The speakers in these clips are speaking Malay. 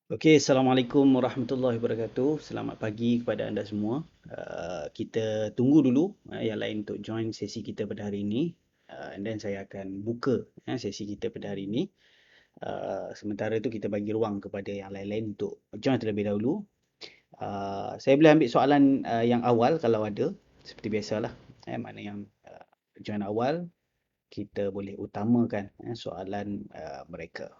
Okey, Assalamualaikum warahmatullahi wabarakatuh. Selamat pagi kepada anda semua. Kita tunggu dulu yang lain untuk join sesi kita pada hari ini. And then saya akan buka sesi kita pada hari ini. Sementara itu kita bagi ruang kepada yang lain-lain untuk join terlebih dahulu. Saya boleh ambil soalan yang awal kalau ada. Seperti biasalah. Mana yang join awal, kita boleh utamakan soalan mereka.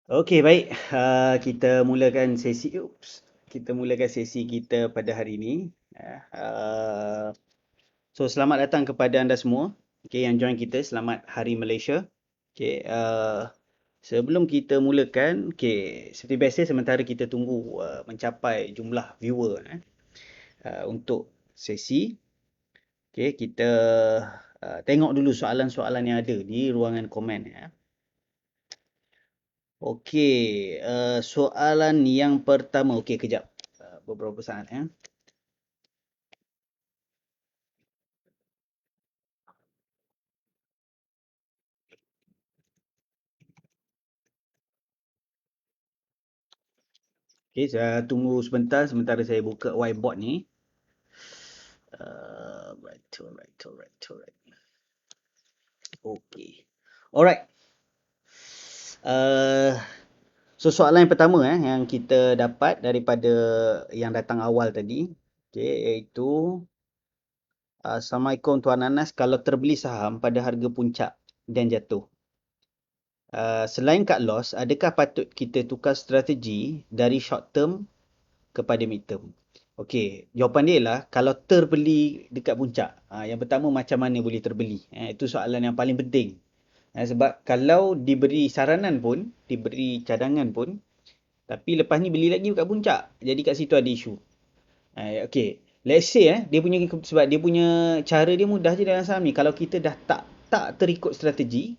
Okey, baik. Kita mulakan sesi kita pada hari ini. So, selamat datang kepada anda semua. Okay, yang join kita, selamat Hari Malaysia. Okay, sebelum kita mulakan, okay, seperti biasa sementara kita tunggu mencapai jumlah viewer untuk sesi. Okay, kita tengok dulu soalan-soalan yang ada di ruangan komen. Okey, soalan yang pertama. Okey, kejap. Beberapa saat ya. Okey, saya tunggu sebentar sementara saya buka whiteboard ni. Alright. Okey. Alright. Uh, so soalan yang pertama yang kita dapat daripada yang datang awal tadi, okey, iaitu Assalamualaikum Tuan Anas, kalau terbeli saham pada harga puncak dan jatuh, selain cut loss, adakah patut kita tukar strategi dari short term kepada mid term? Okey, jawapan dia ialah kalau terbeli dekat puncak. Yang pertama, macam mana boleh terbeli? Itu soalan yang paling penting. Sebab kalau diberi saranan pun, diberi cadangan pun, tapi lepas ni beli lagi dekat puncak. Jadi kat situ ada isu. Okey, let's say sebab dia punya cara dia mudah je dalam saham ni. Kalau kita dah tak terikut strategi,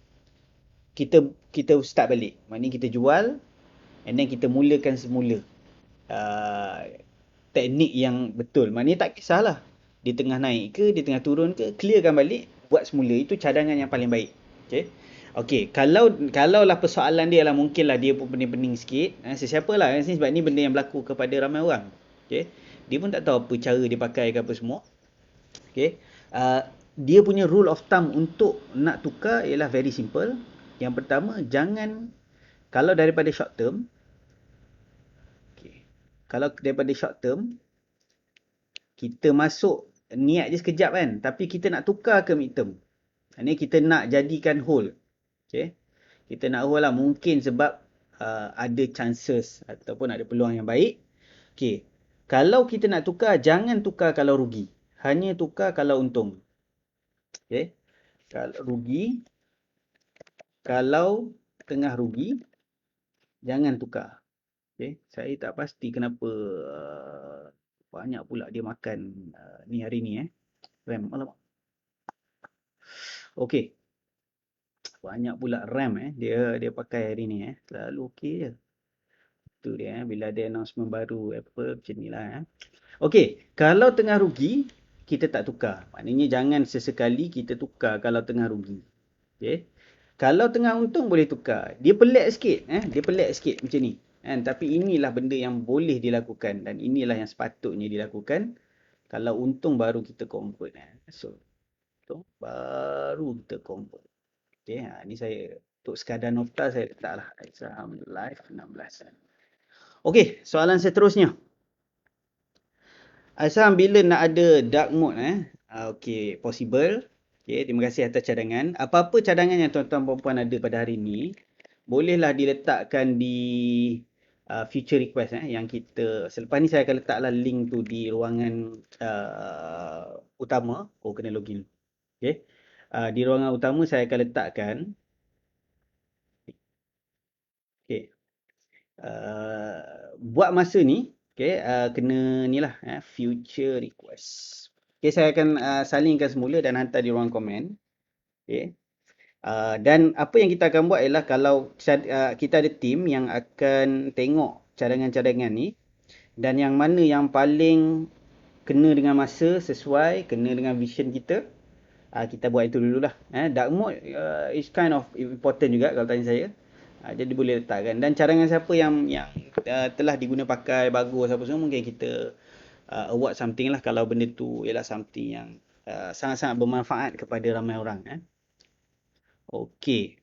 kita kita start balik. Maknanya kita jual and then kita mulakan semula. Uh, Teknik yang betul. Maknanya tak kisahlah. Di tengah naik ke, di tengah turun ke, clearkan balik, buat semula. Itu cadangan yang paling baik. Okay. Okey, kalau lah persoalan dia lah mungkinlah dia pun pening-pening sikit. Sesiapa lah sebab ni benda yang berlaku kepada ramai orang. Okay. Dia pun tak tahu apa cara dia pakai ke apa semua. Okay. Dia punya rule of thumb untuk nak tukar ialah very simple. Yang pertama, jangan, kalau daripada short term, okay, kalau daripada short term, kita masuk niat je sekejap kan, tapi kita nak tukar ke mid term. Ini kita nak jadikan hold. Okay. Kita nak hold lah, mungkin sebab ada chances ataupun ada peluang yang baik. Okay. Kalau kita nak tukar, jangan tukar kalau rugi. Hanya tukar kalau untung. Okay. Kalau rugi, kalau tengah rugi, jangan tukar. Okay. Saya tak pasti kenapa banyak pula dia makan ni hari ni. RAM. Alamak. Okey. Banyak pula RAM dia pakai hari ni Selalu okey je. Tu dia bila ada announcement baru Apple macam nilah Okey, kalau tengah rugi kita tak tukar. Maknanya jangan sesekali kita tukar kalau tengah rugi. Okey. Kalau tengah untung boleh tukar. Dia pelik sikit dia pelik sikit macam ni. Tapi inilah benda yang boleh dilakukan dan inilah yang sepatutnya dilakukan. Kalau untung baru kita convert So, untung baru kita convert. Okey, ni saya untuk sekadar nota saya letaklah saham live 16. Okey, soalan seterusnya. Saham bila nak ada dark mode okey, possible. Okey, terima kasih atas cadangan. Apa-apa cadangan yang tuan-tuan puan-puan ada pada hari ini, bolehlah diletakkan di future request yang kita selepas ni saya akan letaklah link tu di ruangan utama. Kena login. Okey. Di ruangan utama saya akan letakkan. Okey. Buat masa ni, okey, kena ni lah future request. Okey, saya akan salingkan semula dan hantar di ruang komen. Okey. Dan apa yang kita akan buat ialah kalau kita ada team yang akan tengok cadangan-cadangan ni dan yang mana yang paling kena dengan masa, sesuai, kena dengan vision kita, kita buat itu dululah. Dark mode is kind of important juga kalau tanya saya. Jadi boleh letakkan. Dan cadangan siapa yang telah diguna pakai bagus apa semua, mungkin kita award something lah kalau benda tu ialah something yang sangat-sangat bermanfaat kepada ramai orang. Okey.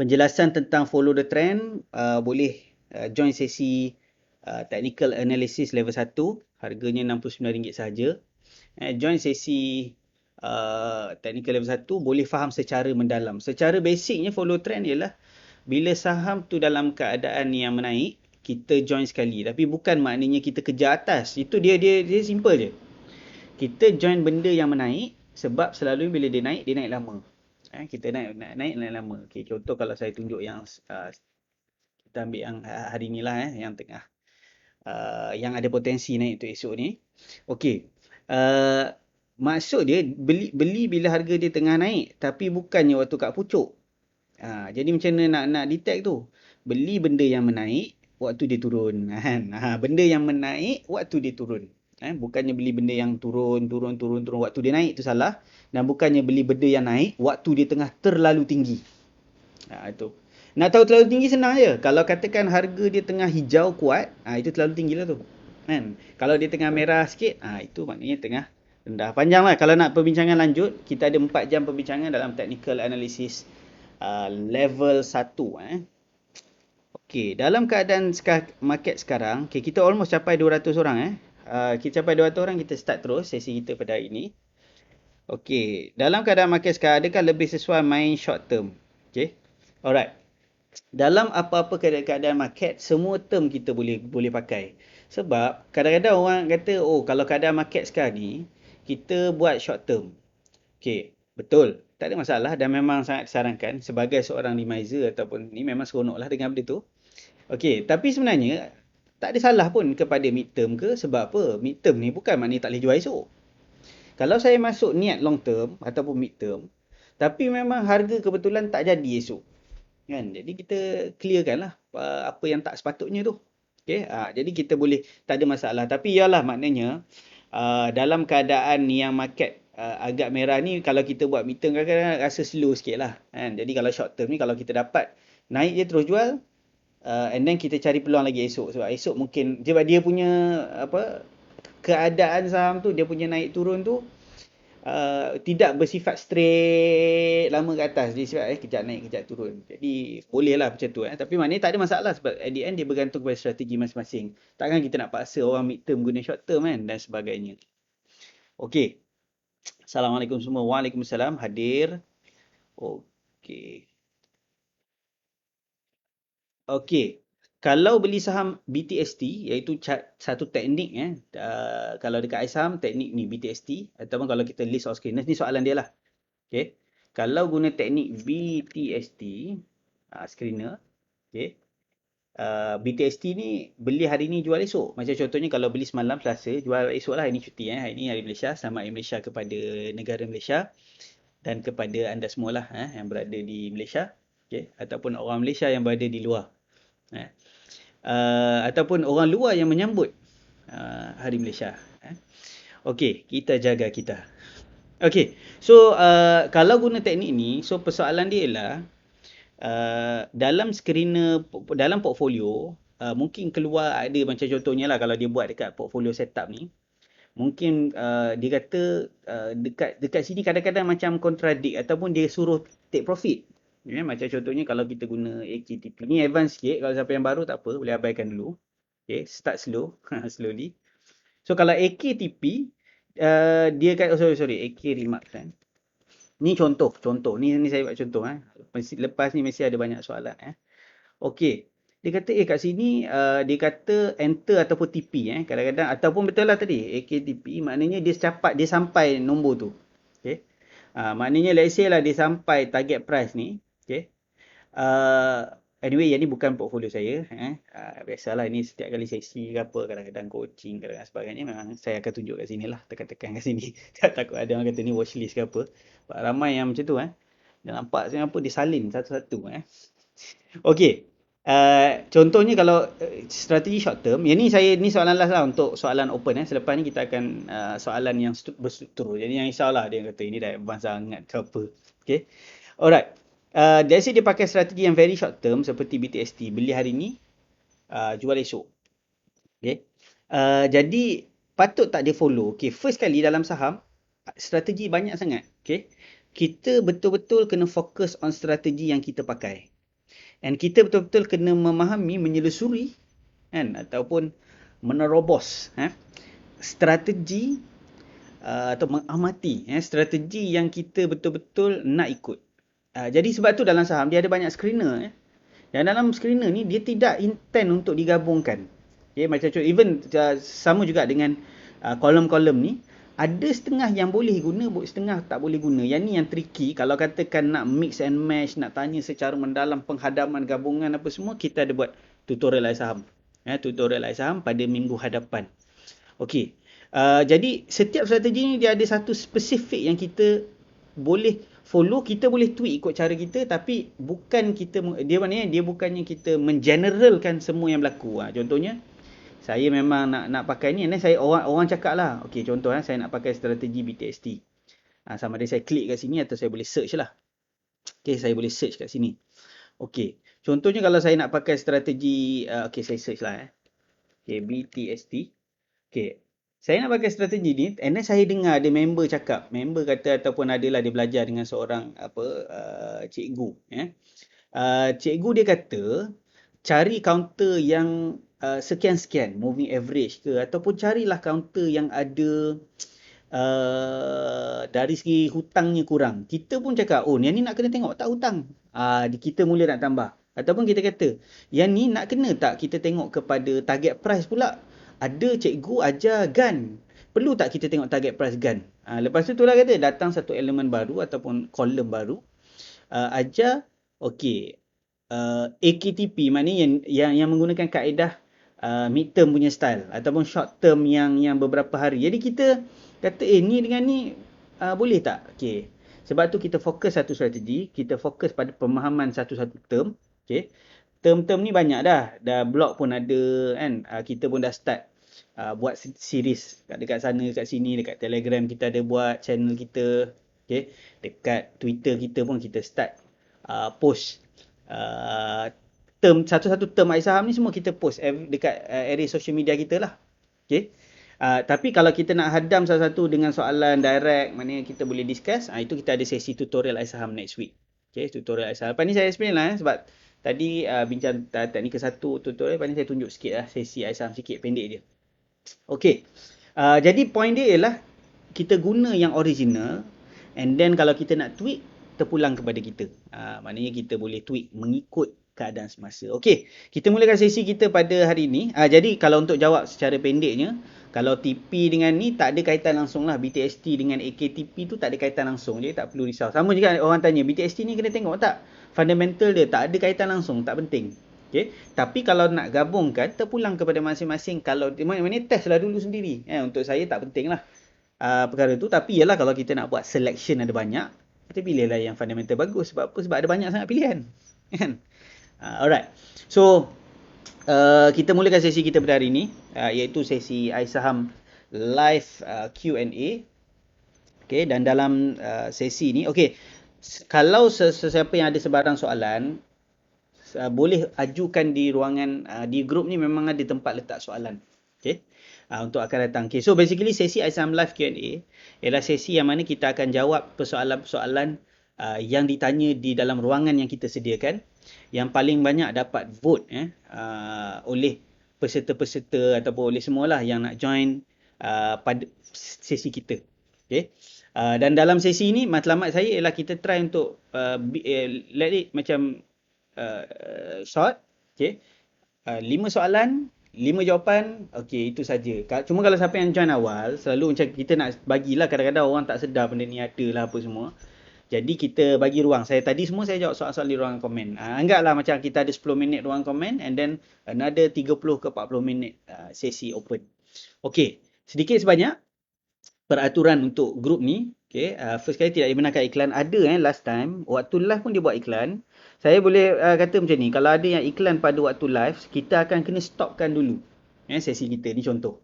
Penjelasan tentang follow the trend, boleh join sesi technical analysis level 1, harganya RM69 sahaja. Join sesi technical level 1, boleh faham secara mendalam. Secara basicnya follow trend ialah bila saham tu dalam keadaan yang menaik, kita join sekali. Tapi bukan maknanya kita kejar atas. Itu dia simple je. Kita join benda yang menaik sebab selalu bila dia naik lama. Kita naik lama. Okay, contoh kalau saya tunjuk yang kita ambil yang hari ni lah yang tengah yang ada potensi naik tu esok ni. Okey. Maksud dia beli bila harga dia tengah naik, tapi bukannya waktu kat pucuk. Jadi macam mana nak detect tu? Beli benda yang menaik waktu dia turun. Benda yang menaik waktu dia turun. Bukannya beli benda yang turun waktu dia naik tu salah. Dan bukannya beli benda yang naik waktu dia tengah terlalu tinggi. Itu. Nak tahu terlalu tinggi senang je. Kalau katakan harga dia tengah hijau kuat, itu terlalu tinggi lah tu. Kan? Kalau dia tengah merah sikit, itu maknanya tengah rendah. Panjang lah. Kalau nak perbincangan lanjut, kita ada 4 jam perbincangan dalam technical analysis level 1. Okey, dalam keadaan market sekarang, kita almost capai 200 orang. Kita capai 200 orang, kita start terus sesi kita pada hari ini. Okey, dalam keadaan market sekarang, adakah lebih sesuai main short term? Okey, alright. Dalam apa-apa keadaan market, semua term kita boleh pakai. Sebab kadang-kadang orang kata, kalau keadaan market sekarang ni, kita buat short term. Okey, betul. Tak ada masalah dan memang sangat disarankan sebagai seorang remiser ataupun ni memang seronoklah dengan benda tu. Okey, tapi sebenarnya tak ada salah pun kepada mid term ke, sebab apa? Mid term ni bukan maknanya tak boleh jual esok. Kalau saya masuk niat long term ataupun mid term, tapi memang harga kebetulan tak jadi esok. Kan? Jadi kita clearkan lah apa yang tak sepatutnya tu. Okey, jadi kita boleh, tak ada masalah. Tapi iyalah maknanya dalam keadaan yang market agak merah ni, kalau kita buat mid term kadang-kadang rasa slow sikit lah. Kan? Jadi kalau short term ni, kalau kita dapat naik je terus jual, and then kita cari peluang lagi esok. Sebab esok mungkin dia punya keadaan saham tu, dia punya naik turun tu tidak bersifat straight lama ke atas. Dia sifat kejap naik kejap turun. Jadi bolehlah macam tu. Tapi maknanya tak ada masalah sebab at the end dia bergantung kepada strategi masing-masing. Takkan kita nak paksa orang mid term guna short term kan dan sebagainya. Okey. Assalamualaikum semua. Waalaikumsalam. Hadir. Okey. Okey. Kalau beli saham BTST, iaitu satu teknik kalau dekat iSaham, teknik ni BTST, ataupun kalau kita list off screen, ni soalan dia lah. Okey. Kalau guna teknik BTST, screener, okey. BTST ni beli hari ni jual esok. Macam contohnya kalau beli semalam Selasa, jual esok lah. Ini cuti hari ni hari Malaysia. Selamat Hari Malaysia kepada negara Malaysia dan kepada anda semua lah yang berada di Malaysia, okey, ataupun orang Malaysia yang berada di luar. Ataupun orang luar yang menyambut Hari Malaysia. Okey, kita jaga kita. Okey, so kalau guna teknik ni, so persoalan dia ialah dalam screener, dalam portfolio, mungkin keluar ada macam contohnya lah kalau dia buat dekat portfolio setup ni, Mungkin dia kata dekat sini kadang-kadang macam contradict ataupun dia suruh take profit. Macam contohnya kalau kita guna AKTP. Ni advance sikit, kalau siapa yang baru tak apa, boleh abaikan dulu. Okay, start slow, slowly. So kalau AKTP, dia kan, sorry, AK Remark kan. Ni contoh. Ni saya buat contoh. Lepas ni mesti ada banyak soalan. Okey. Dia kata kat sini dia kata enter ataupun TP kadang-kadang ataupun betul lah tadi AKTP maknanya dia sampai nombor tu. Okey. Maknanya let's say lah dia sampai target price ni. Okey. Anyway yang ni bukan portfolio saya biasalah ini setiap kali sesi ke apa kadang-kadang coaching kadang-kadang sebagainya memang saya akan tunjuk kat sini lah tekan-tekan kat sini. Takut ada orang kata ni watchlist ke apa. Ramai yang macam tu Dia nampak saya apa disalin satu-satu Okey. Contohnya kalau strategi short term, ni soalan last lah untuk soalan open Selepas ni kita akan soalan yang berstruktur. Jadi yang risaulah dia kata ini dah advance sangat ke apa. Okey. Alright. Let's say dia pakai strategi yang very short term seperti BTST, beli hari ni, jual esok. Okey. Jadi patut tak dia follow? Okey, first kali dalam saham strategi banyak sangat. Okey. Kita betul-betul kena fokus on strategi yang kita pakai. And kita betul-betul kena memahami, menyelusuri ataupun menerobos strategi atau mengamati strategi yang kita betul-betul nak ikut. Jadi sebab tu dalam saham dia ada banyak screener. Dan dalam screener ni dia tidak intend untuk digabungkan. Okay, macam even sama juga dengan kolom-kolom ni. Ada setengah yang boleh guna, setengah tak boleh guna. Yang ni yang tricky. Kalau katakan nak mix and match, nak tanya secara mendalam penghadaman, gabungan apa semua, kita ada buat tutorial saham. Tutorial saham pada minggu hadapan. Okey. Jadi setiap strategi ni dia ada satu spesifik yang kita boleh follow, kita boleh tweak ikut cara kita, tapi bukan kita, dia bukannya kita mengeneralkan semua yang berlaku. Contohnya, saya memang nak pakai ni, dan saya orang cakap lah, okey contoh saya nak pakai strategi BTST. Sama ada saya klik kat sini atau saya boleh search lah. Okey, saya boleh search kat sini. Okey, contohnya kalau saya nak pakai strategi, okey saya search lah okey, BTST. Okey, saya nak pakai strategi ni, and then saya dengar ada member cakap, member kata ataupun adalah dia belajar dengan seorang cikgu. Cikgu dia kata, cari counter yang sekian-sekian, moving average ke, ataupun carilah counter yang ada dari segi hutangnya kurang. Kita pun cakap, oh yang ni nak kena tengok tak hutang. Kita mula nak tambah. Ataupun kita kata, yang ni nak kena tak kita tengok kepada target price pula. Ada cikgu ajar GAN. Perlu tak kita tengok target price GAN? Lepas tu itulah kata, datang satu elemen baru ataupun kolom baru. Ajar, okey, AKTP maknanya yang menggunakan kaedah mid-term punya style ataupun short term yang beberapa hari. Jadi kita kata ni dengan ni boleh tak? Okey. Sebab tu kita fokus satu strategi, kita fokus pada pemahaman satu-satu term. Okey. Term-term ni banyak dah. Dah blog pun ada kan. Kita pun dah start buat series dekat sana, dekat sini, dekat Telegram kita ada buat channel kita. Okey. Dekat Twitter kita pun kita start post term, satu-satu term saham ni semua kita post dekat area social media kita lah. Okay. Tapi kalau kita nak hadam satu-satu dengan soalan direct, maknanya kita boleh discuss, itu kita ada sesi tutorial saham next week. Okay, tutorial saham. Lepas ni saya explain lah sebab tadi bincang teknikal satu tutorial, lepas ni saya tunjuk sikit lah sesi saham sikit, pendek je. Okay. Jadi point dia ialah kita guna yang original, and then kalau kita nak tweak, terpulang kepada kita. Maknanya kita boleh tweak mengikut keadaan semasa. Okey, kita mulakan sesi kita pada hari ini. Jadi kalau untuk jawab secara pendeknya, kalau TP dengan ni tak ada kaitan langsung lah. BTST dengan AKTP tu tak ada kaitan langsung. Jadi tak perlu risau. Sama juga orang tanya, BTST ni kena tengok tak? Fundamental dia tak ada kaitan langsung, tak penting. Okay. Tapi kalau nak gabungkan, terpulang kepada masing-masing. Kalau mana test lah dulu sendiri. Untuk saya tak penting lah perkara tu. Tapi ialah kalau kita nak buat selection ada banyak, kita pilihlah yang fundamental bagus. Sebab apa? Sebab ada banyak sangat pilihan. Kan? Alright. So, kita mulakan sesi kita pada hari ini, iaitu sesi iSaham live Q&A. Okay, dan dalam sesi ni, okay, kalau sesiapa yang ada sebarang soalan, boleh ajukan di ruangan, di grup ni memang ada tempat letak soalan. Okay. untuk akan datang. Okay, so basically sesi Aisam Live Q&A ialah sesi yang mana kita akan jawab persoalan-persoalan yang ditanya di dalam ruangan yang kita sediakan. Yang paling banyak dapat vote oleh peserta-peserta ataupun oleh semualah yang nak join pada sesi kita. Okay. Dan dalam sesi ini matlamat saya ialah kita try untuk let it macam short. Okay. 5 soalan, 5 jawapan, okey itu saja. Cuma kalau siapa yang join awal, selalu macam kita nak bagilah, kadang-kadang orang tak sedar benda ni ada lah apa semua. Jadi kita bagi ruang. Tadi semua saya jawab soal-soal di ruangan komen. Anggaplah macam kita ada 10 minit ruang komen and then another 30 ke 40 minit sesi open. Okey, sedikit sebanyak peraturan untuk grup ni. Okay, first kali tidak dibenarkan iklan. Ada last time, waktu live pun dia buat iklan. Saya boleh kata macam ni, kalau ada yang iklan pada waktu live, kita akan kena stopkan dulu. Sesi kita ni contoh.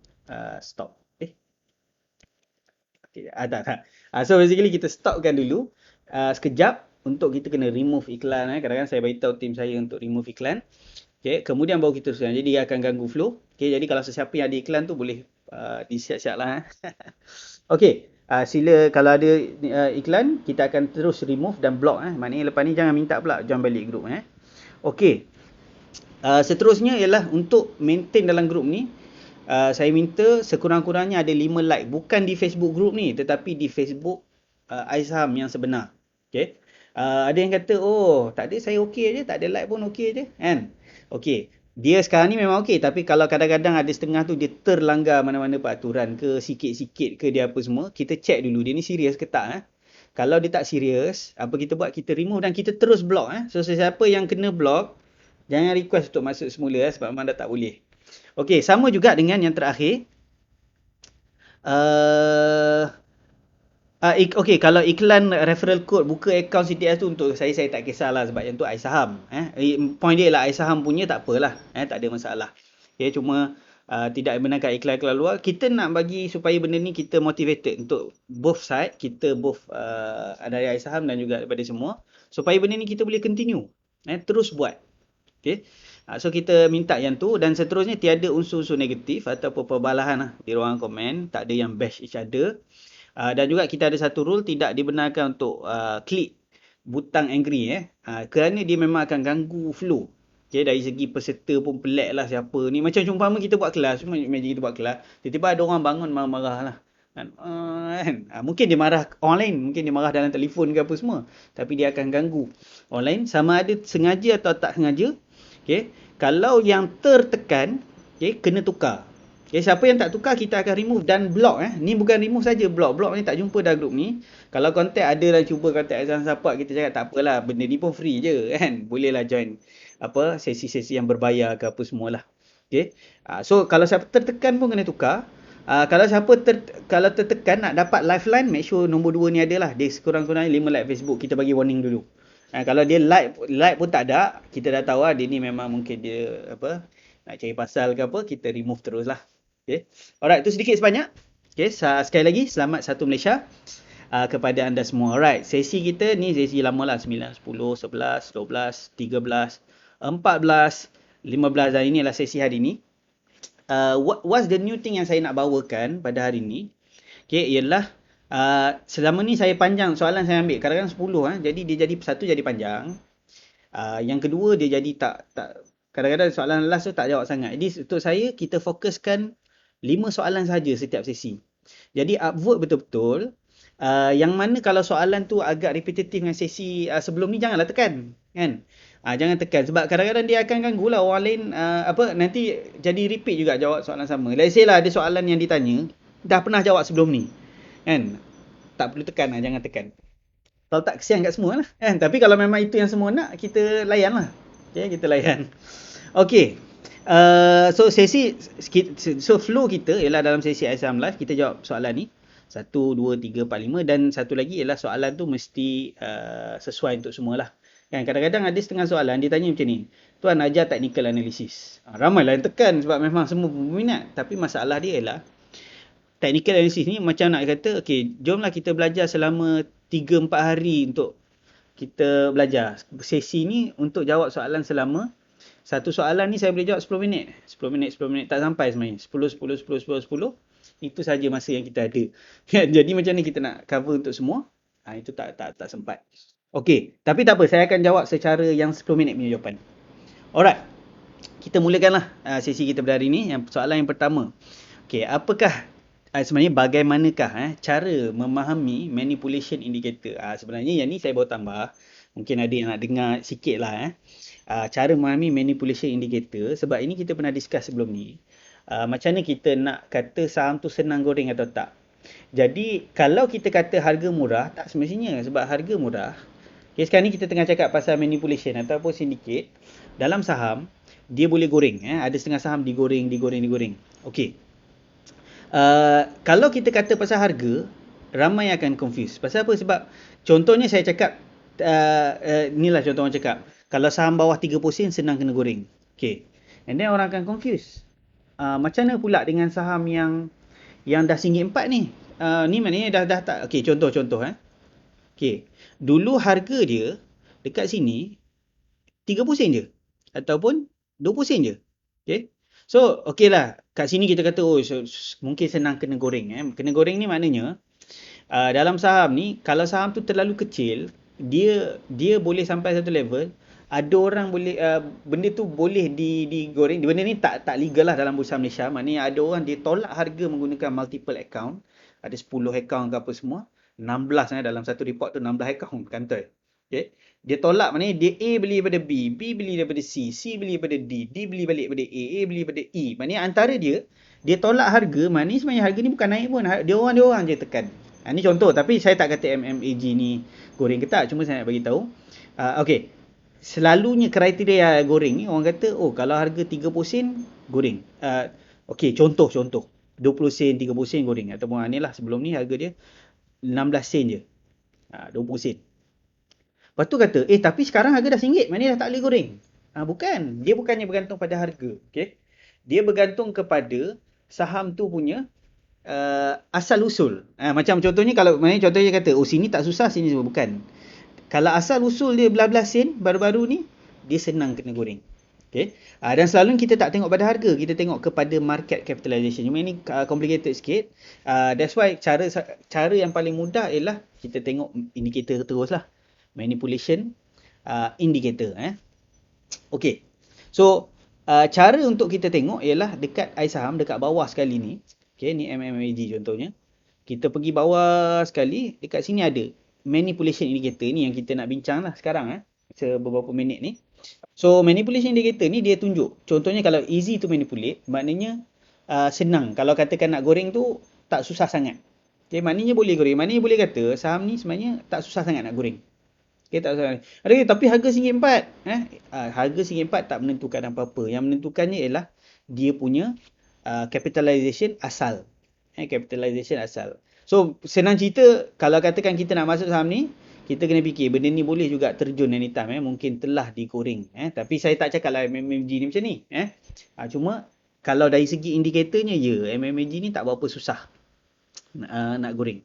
Stop. Okay, tak. So basically kita stopkan dulu sekejap untuk kita kena remove iklan. Kadang-kadang saya beritahu tim saya untuk remove iklan. Okay, kemudian baru kita teruskan. Jadi dia akan ganggu flow. Okay, jadi kalau sesiapa yang ada iklan tu boleh disiap-siap lah. Okay, sila kalau ada iklan, kita akan terus remove dan block. Maknanya lepas ni jangan minta pula join balik grup. Okay, seterusnya ialah untuk maintain dalam grup ni, saya minta sekurang-kurangnya ada 5 like. Bukan di Facebook group ni, tetapi di Facebook Aisham yang sebenar. Okay. Ada yang kata, oh tak ada, saya okey je, tak ada like pun okey je. Kan? Okey. Dia sekarang ni memang okey, tapi kalau kadang-kadang ada setengah tu dia terlanggar mana-mana peraturan ke, sikit-sikit ke dia apa semua, kita check dulu dia ni serius ke tak. Kalau dia tak serius, apa kita buat? Kita remove dan kita terus block. So sesiapa yang kena block, jangan request untuk masuk semula sebab memang dah tak boleh. Okey, sama juga dengan yang terakhir. Okey, kalau iklan referral code buka akaun CTS tu untuk saya tak kisahlah sebab yang tu Aisaham. Point dia ialah Aisaham punya tak apalah. Tak ada masalah. Okay, cuma tidak benarkan iklan luar. Kita nak bagi supaya benda ni kita motivated untuk both side. Kita both dari Aisaham dan juga daripada semua. Supaya benda ni kita boleh continue. Terus buat. Okay. So kita minta yang tu dan seterusnya tiada unsur-unsur negatif ataupun perbalahan di ruangan komen. Tak ada yang bash each other. Dan juga kita ada satu rule, tidak dibenarkan untuk klik butang angry kerana dia memang akan ganggu flow. Okay, dari segi peserta pun pelik lah siapa ni. Macam umpama kita buat kelas, imagine kita buat kelas, tiba-tiba ada orang bangun marah-marah lah. Mungkin dia marah online, mungkin dia marah dalam telefon ke apa semua, tapi dia akan ganggu online, sama ada sengaja atau tak sengaja. Okay, kalau yang tertekan, okay, kena tukar. Okay, siapa yang tak tukar kita akan remove dan block. Ni bukan remove saja, block ni tak jumpa dah grup ni. Kalau kontak ada lah, cuba kontak Aizan support, kita cakap tak apalah, benda ni pun free je kan. Bolehlah join sesi-sesi yang berbayar ke apa semualah. Okay. So kalau siapa tertekan pun kena tukar. Kalau siapa kalau tertekan nak dapat lifeline, make sure nombor 2 ni ada lah. Dia sekurang-kurangnya 5 like Facebook, kita bagi warning dulu. Kalau dia like pun tak ada, kita dah tahu dia ni memang mungkin dia nak cari pasal ke apa, kita remove terus lah. Okay. Alright, itu sedikit sebanyak. Okay, sekali lagi selamat Satu Malaysia kepada anda semua. Alright, sesi kita ni sesi lama lah, 9, 10, 11, 12, 13, 14, 15 dan inilah sesi hari ni. What's the new thing yang saya nak bawakan pada hari ni? Okay, ialah selama ni saya panjang soalan saya ambil. Kadang-kadang 10 jadi dia jadi satu jadi panjang. Yang kedua dia jadi tak kadang-kadang soalan last tu tak jawab sangat. Jadi untuk saya kita fokuskan 5 soalan saja setiap sesi. Jadi upvote betul-betul. Yang mana kalau soalan tu agak repetitif dengan sesi sebelum ni, janganlah tekan. Kan? Jangan tekan. Sebab kadang-kadang dia akan ganggu lah orang lain. Nanti jadi repeat juga jawab soalan sama. Let's say lah ada soalan yang ditanya, dah pernah jawab sebelum ni. Kan? Tak perlu tekan lah, jangan tekan. Kalau tak, kesian kat semua lah. Kan? Tapi kalau memang itu yang semua nak, kita layan lah. Okay, kita layan. Okay. So flow kita ialah dalam sesi Aisam Live kita jawab soalan ni 1, 2, 3, 4, 5 dan satu lagi ialah soalan tu mesti sesuai untuk semualah. Kan kadang-kadang ada setengah soalan dia tanya macam ni, tuan ajar technical analysis. Ramailah yang tekan sebab memang semua berminat, tapi masalah dia ialah technical analysis ni macam nak kata okey, jomlah kita belajar selama 3-4 hari untuk kita belajar. Sesi ni untuk jawab soalan selama Satu soalan ni saya boleh jawab 10 minit. 10 minit, 10 minit. Tak sampai sebenarnya. 10, 10, 10, 10, 10. Itu saja masa yang kita ada. Jadi macam ni kita nak cover untuk semua. Itu tak sempat. Okey. Tapi tak apa. Saya akan jawab secara yang 10 minit punya jawapan. Alright. Kita mulakanlah sesi kita pada hari ni. Yang soalan yang pertama. Okey. Apakah sebenarnya bagaimanakah cara memahami manipulation indicator? Sebenarnya yang ni saya bawa tambah. Mungkin ada yang nak dengar sikit lah. Cara memahami manipulation indicator. Sebab ini kita pernah discuss sebelum ni. Macam mana kita nak kata saham tu senang goreng atau tak. Jadi kalau kita kata harga murah, tak semestinya. Sebab harga murah. Okay, sekarang ni kita tengah cakap pasal manipulation ataupun syndicate. Dalam saham, dia boleh goreng. Ada setengah saham digoreng. Okey. Kalau kita kata pasal harga, ramai akan confuse. Pasal apa? Sebab contohnya saya cakap, inilah contoh orang cakap, kalau saham bawah 30 sen senang kena goreng. Okay. And then orang akan confuse. Macam mana pula dengan saham yang dah RM1.4 ni? Ni maknanya dah tak. Okay, contoh. Okay. Dulu harga dia dekat sini 30 sen je. Ataupun 20 sen je. Okay. So, okay lah. Kat sini kita kata, mungkin senang kena goreng. Kena goreng ni maknanya, dalam saham ni, kalau saham tu terlalu kecil, dia boleh sampai satu level, ada orang boleh, benda tu boleh digoreng. Benda ni tak legal lah dalam Bursa Malaysia. Maknanya ada orang dia tolak harga menggunakan multiple account. Ada 10 account ke apa semua. 16 dalam satu report tu 16 account kantor. Okay. Dia tolak maknanya dia A beli daripada B, B beli daripada C, C beli daripada D, D beli balik daripada A beli daripada E. Maknanya antara dia tolak harga, maknanya sebenarnya harga ni bukan naik pun. Dia orang je tekan. Ini contoh, tapi saya tak kata MMAG ni goreng ke tak. Cuma saya nak bagi tahu. Okay. Selalunya kriteria goreng ni orang kata, kalau harga 30 sen goreng. Okay, contoh. 20 sen, 30 sen goreng. Ataupun ni lah sebelum ni harga dia 16 sen je. 20 sen. Lepas tu kata, tapi sekarang harga dah RM1, maknanya dah tak boleh goreng. Bukan. Dia bukannya bergantung pada harga. Okay? Dia bergantung kepada saham tu punya asal usul. Macam contohnya, kalau contohnya kata, sini tak susah, sini semua. Bukan. Kalau asal usul dia belas-belas sen, baru-baru ni, dia senang kena goreng. Okay? Dan selalu kita tak tengok pada harga, kita tengok kepada market capitalization. Cuma ini complicated sikit. That's why cara yang paling mudah ialah kita tengok indikator terus lah. Manipulation indicator. Okay. So, cara untuk kita tengok ialah dekat saham, dekat bawah sekali ni. Okay, ni MMAG contohnya. Kita pergi bawah sekali, dekat sini ada manipulation indicator ni yang kita nak bincang lah sekarang. Beberapa minit ni. So, manipulation indicator ni dia tunjuk. Contohnya kalau easy to manipulate, maknanya senang. Kalau katakan nak goreng tu, tak susah sangat. Okay, maknanya boleh goreng. Maknanya boleh kata saham ni sebenarnya tak susah sangat nak goreng. Okay, tak usah. Tapi harga RM1.4. Harga RM1.4 tak menentukan apa-apa. Yang menentukannya ialah dia punya capitalization asal. Capitalization asal. So, senang cerita, kalau katakan kita nak masuk saham ni, kita kena fikir, benda ni boleh juga terjun anytime. Mungkin telah digoreng. Tapi saya tak cakap lah MMG ni macam ni. Cuma, kalau dari segi indikatornya, MMG ni tak berapa susah nak goreng.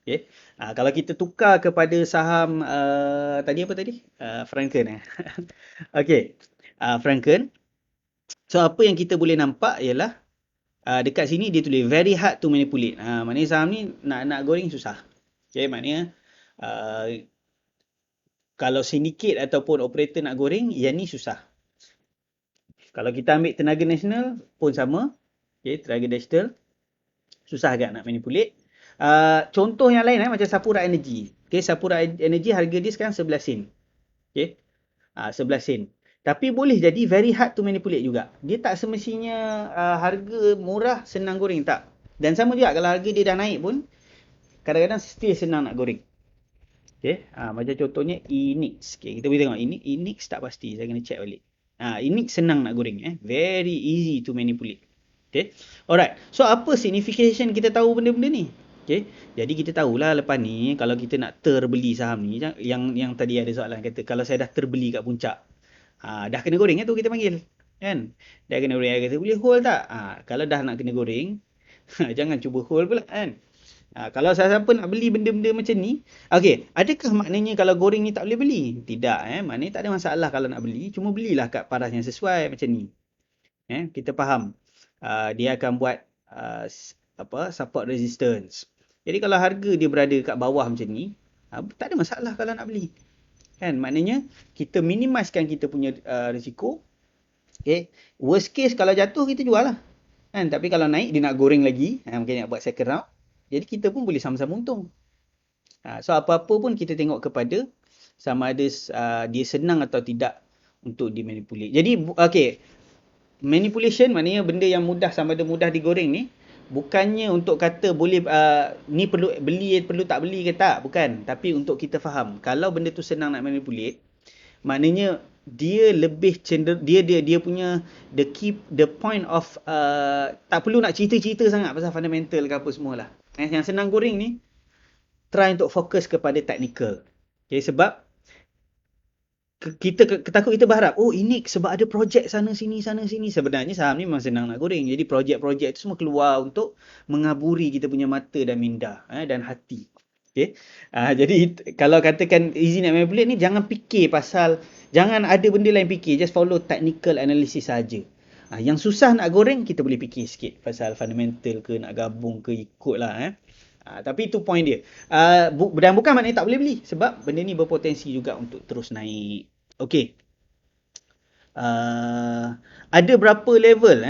Okay. Kalau kita tukar kepada saham tadi apa tadi? Franken. Okay. Franken. So apa yang kita boleh nampak ialah dekat sini dia tulis very hard to manipulate. Maknanya saham ni nak goreng susah. Okay, maknanya kalau syndicate ataupun operator nak goreng, yang ni susah. Kalau kita ambil tenaga nasional pun sama. Okay, tenaga nasional susah agak nak manipulate. Contoh yang lain macam Sapura Energy. Okay, Sapura Energy harga dia sekarang 11 sen. Okay. 11 sen. Tapi boleh jadi very hard to manipulate juga. Dia tak semestinya harga murah senang goreng, tak. Dan sama juga kalau harga dia dah naik pun kadang-kadang still senang nak goreng. Okay. Macam contohnya Enix. Okay, kita boleh tengok Enix tak pasti, saya kena check balik. Enix senang nak goreng. Very easy to manipulate. Okay. Alright. So apa signification kita tahu benda-benda ni? Okay. Jadi kita tahulah lepas ni kalau kita nak terbeli saham ni, yang tadi ada soalan kata kalau saya dah terbeli kat puncak, dah kena goreng tu kita panggil, kan? Dah kena goreng, kata boleh hold tak? Kalau dah nak kena goreng, jangan cuba hold pula, kan? Kalau siapa nak beli benda-benda macam ni, okey, adakah maknanya kalau goreng ni tak boleh beli? Tidak, maknanya tak ada masalah kalau nak beli, cuma belilah kat paras yang sesuai macam ni. Kita faham. Dia akan buat support resistance. Jadi kalau harga dia berada kat bawah macam ni, tak ada masalah kalau nak beli. Kan? Maknanya kita minimizekan kita punya risiko. Okay. Worst case kalau jatuh kita jual lah. Kan? Tapi kalau naik dia nak goreng lagi, mungkin nak buat second round. Jadi kita pun boleh sama-sama untung. So apa-apa pun kita tengok kepada sama ada dia senang atau tidak untuk dimanipulate. Jadi okay, manipulation maknanya benda yang mudah sama ada mudah digoreng ni bukannya untuk kata boleh ni perlu beli perlu tak beli ke tak, bukan, tapi untuk kita faham kalau benda tu senang nak manipulate maknanya dia lebih cenderung dia punya the point of tak perlu nak cerita-cerita sangat pasal fundamental ke apa semualah. Yang senang goreng ni try untuk fokus kepada technical. Okay, sebab kita berharap ini sebab ada projek sana sini. Sebenarnya saham ni memang senang nak goreng. Jadi projek-projek tu semua keluar untuk mengaburi kita punya mata dan minda dan hati. Okay? Jadi kalau katakan easy nak manipulate ni, jangan fikir pasal, jangan ada benda lain fikir, just follow technical analysis saja. Yang susah nak goreng kita boleh fikir sikit pasal fundamental ke, nak gabung ke, ikut lah. Tapi itu point dia. Dan bukan maknanya tak boleh beli. Sebab benda ni berpotensi juga untuk terus naik. Okey. Ada berapa level?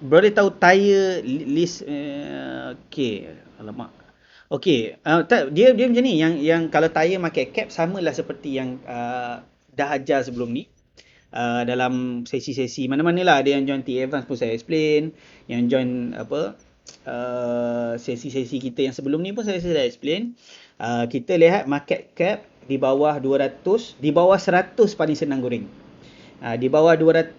Boleh tahu tire list. Okey. Alamak. Okey. Dia macam ni. Yang kalau tire market cap samalah seperti yang dah ajar sebelum ni. Dalam sesi-sesi mana-mana lah. Ada yang join T Advance pun saya explain. Yang join sesi-sesi kita yang sebelum ni pun saya dah explain. Kita lihat market cap di bawah 200, di bawah 100 paling senang goreng. Di bawah 200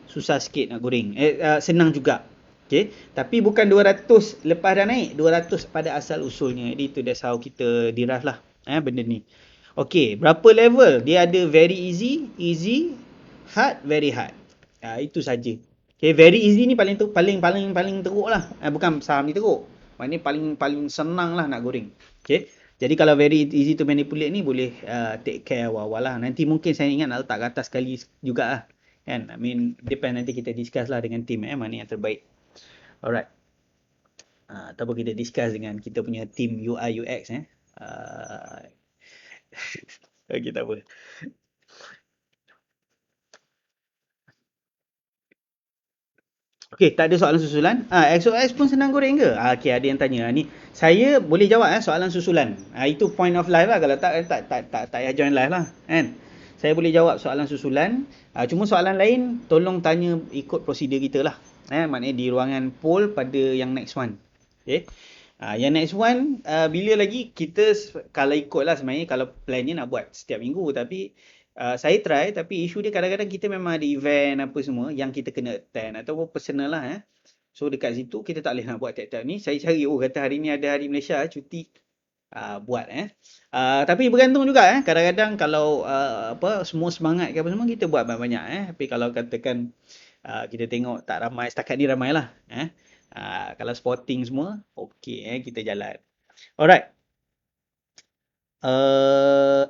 susah sikit nak goreng. Senang juga. Okay. Tapi bukan 200 lepas dah naik, 200 pada asal usulnya. Jadi itu that's how kita derive lah benda ni. Okay, berapa level? Dia ada very easy, hard, very hard. Itu saja. Okay, very easy ni paling teruk lah. Bukan saham ni teruk. Maknanya paling senang lah nak goreng. Okay. Jadi kalau very easy to manipulate ni boleh take care awal-awal lah. Nanti mungkin saya ingat nak letak kat atas sekali juga lah. Kan? I mean, depend nanti kita discuss lah dengan team mana yang terbaik. Alright. Ataupun kita discuss dengan kita punya team UI UX. Okay, tak apa. Okey, tak ada soalan susulan. XOX pun senang goreng ke? Okey, ada yang tanya. Ni saya boleh jawab soalan susulan. Itu point of live lah. Kalau tak payah join live lah, kan? Saya boleh jawab soalan susulan. Cuma soalan lain tolong tanya ikut prosedur kita lah. Maknanya di ruangan poll pada yang next one. Okey. Yang next one bila lagi kita kalau ikut lah sebenarnya kalau plannya nak buat setiap minggu, tapi saya try, tapi isu dia kadang-kadang kita memang ada event apa semua yang kita kena attend ataupun personal lah. So dekat situ kita tak boleh nak buat tiap-tiap ni. Saya cari kata hari ni ada hari Malaysia cuti, buat tapi bergantung juga kadang-kadang kalau semua semangat ke apa semua kita buat banyak-banyak tapi kalau katakan kita tengok tak ramai, setakat ni ramai lah kalau sporting semua okey kita jalan. Alright.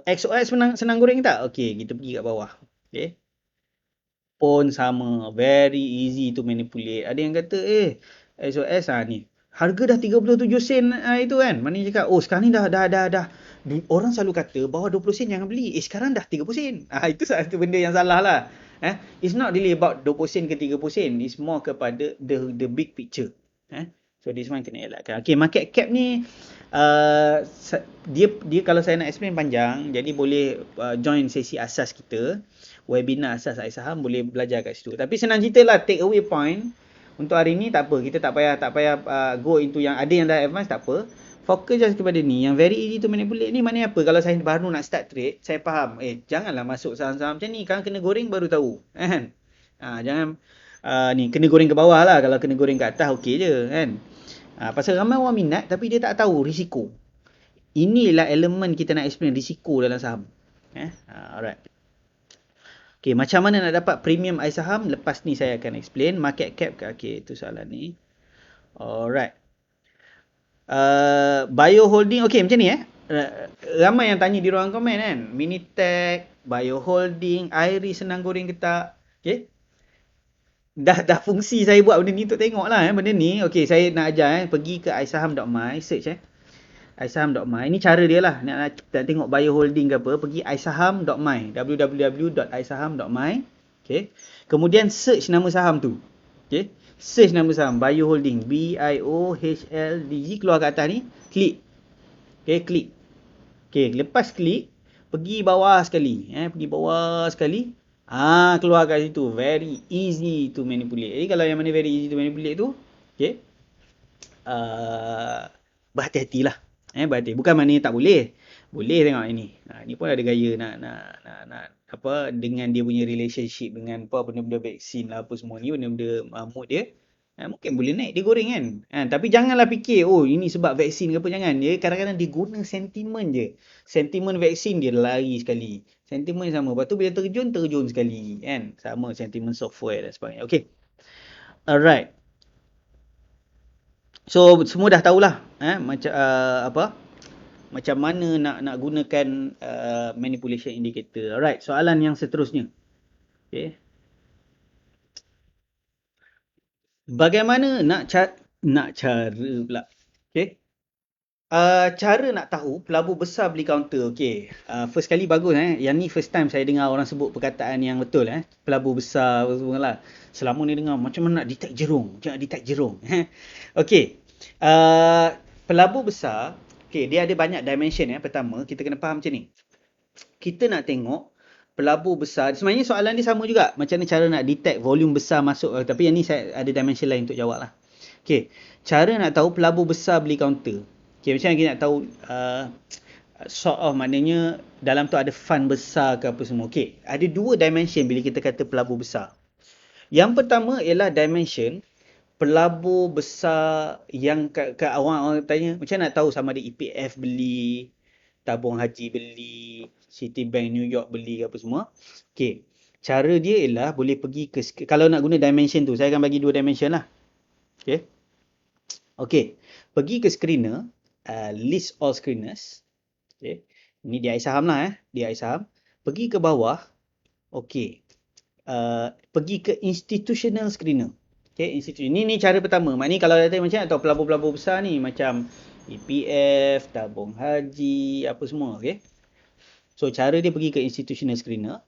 XOX senang goreng tak? Okey, kita pergi kat bawah. Okey. Pun sama, very easy to manipulate. Ada yang kata XOX ni harga dah 37 sen itu kan. Maknanya cakap sekarang ni dah orang selalu kata bawah 20 sen jangan beli. Sekarang dah 30 sen. Itu satu benda yang salah lah. It's not really about 20 sen ke 30 sen. It's more kepada the big picture. So this one kena elakkan. Okay, market cap ni dia kalau saya nak explain panjang, jadi boleh join sesi asas kita, webinar asas saham, boleh belajar kat situ. Tapi senang cerita lah, take away point untuk hari ni tak apa, kita tak payah go into yang ada yang dah advance, tak apa. Fokus just kepada ni, yang very easy to manipulate ni. Maknanya apa? Kalau saya baru nak start trade, saya faham, janganlah masuk saham-saham macam ni, kan kena goreng baru tahu, kan? Jangan ni kena goreng ke bawah lah. Kalau kena goreng ke atas okey je, kan? Pasal ramai orang minat tapi dia tak tahu risiko. Inilah elemen kita nak explain risiko dalam saham. Alright. Okay, macam mana nak dapat premium I saham? Lepas ni saya akan explain. Market cap ke? Okay, itu soalan ni. Alright. Bio Holding, okay macam ni ramai yang tanya di ruang komen kan. Minitech, Bio Holding, Iris senang goreng ke tak? Okay. Dah fungsi saya buat benda ni untuk tengok lah benda ni. Okay, saya nak ajar pergi ke aisaham.my, search aisaham.my. Ni cara dia lah. Nak tengok Bio Holding ke apa, pergi aisaham.my, www.aisaham.my. Okay. Kemudian search nama saham tu. Okay. Search nama saham Bio Holding, BIOHLDG, keluar kat atas ni, klik. Okay, klik. Okay, lepas klik, pergi bawah sekali. Pergi bawah sekali. Keluar kat situ. Very easy to manipulate. Jadi kalau yang mana very easy to manipulate tu, okay, berhati-hatilah. Berhati. Bukan maknanya tak boleh. Boleh tengok ini. Ni pun ada gaya nak apa, dengan dia punya relationship dengan apa, benda-benda vaksin lah apa semua ni, benda-benda mood dia. Mungkin boleh naik dia goreng kan. Tapi janganlah fikir ini sebab vaksin ke apa, jangan. Dia kadang-kadang dia guna sentimen je. Sentimen vaksin dia lari sekali. Sentimen sama. Lepas tu bila terjun sekali kan. Sama sentimen software dan sebagainya. Okay. Alright. So semua dah tahulah macam mana nak gunakan manipulation indicator. Alright, soalan yang seterusnya. Okay. Bagaimana nak cara pula. Okay. Cara nak tahu pelabur besar beli counter. Okay. First kali bagus Yang ni first time saya dengar orang sebut perkataan yang betul pelabur besar apa semua lah. Selama ni dengar macam mana nak detect jerung. Jangan detect jerung. Okay. Pelabur besar, okay, dia ada banyak dimension Pertama, kita kena faham macam ni. Kita nak tengok pelabur besar. Sebenarnya soalan dia sama juga. Macam mana cara nak detect volume besar masuk. Tapi yang ni saya ada dimension lain untuk jawab lah. Okay. Cara nak tahu pelabur besar beli counter. Okay, macam mana kita nak tahu sort of maknanya dalam tu ada fund besar ke apa semua. Okay. Ada dua dimension bila kita kata pelabur besar. Yang pertama ialah dimension pelabur besar yang orang tanya macam nak tahu sama ada EPF beli, tabung haji beli, Citibank New York beli apa semua. Okey. Cara dia ialah boleh pergi ke, kalau nak guna dimension tu, saya akan bagi dua dimension lah. Okey. Okey. Pergi ke screener, list all screeners. Okey. Ini di iSaham lah di iSaham. Pergi ke bawah. Okey. Pergi ke institutional screener. Okay, institusi. Ni cara pertama. Maknanya kalau ada macam atau pelabur-pelabur besar ni macam EPF, tabung haji, apa semua, okay. So cara dia pergi ke institutional screener,